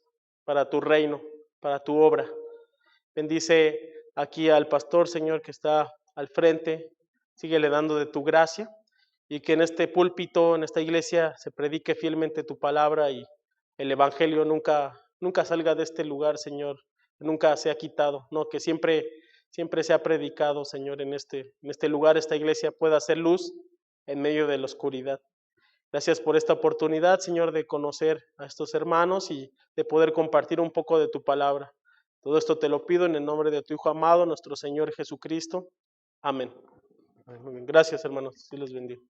para tu reino, para tu obra. Bendice aquí al pastor, Señor, que está al frente. Síguele dando de tu gracia y que en este púlpito, en esta iglesia, se predique fielmente tu palabra y el evangelio nunca salga de este lugar, Señor, nunca sea quitado, no, que siempre sea predicado, Señor, en este lugar, esta iglesia pueda ser luz en medio de la oscuridad. Gracias por esta oportunidad, Señor, de conocer a estos hermanos y de poder compartir un poco de tu palabra. Todo esto te lo pido en el nombre de tu Hijo amado, nuestro Señor Jesucristo. Amén. Muy bien. Gracias, hermanos. Dios los bendiga.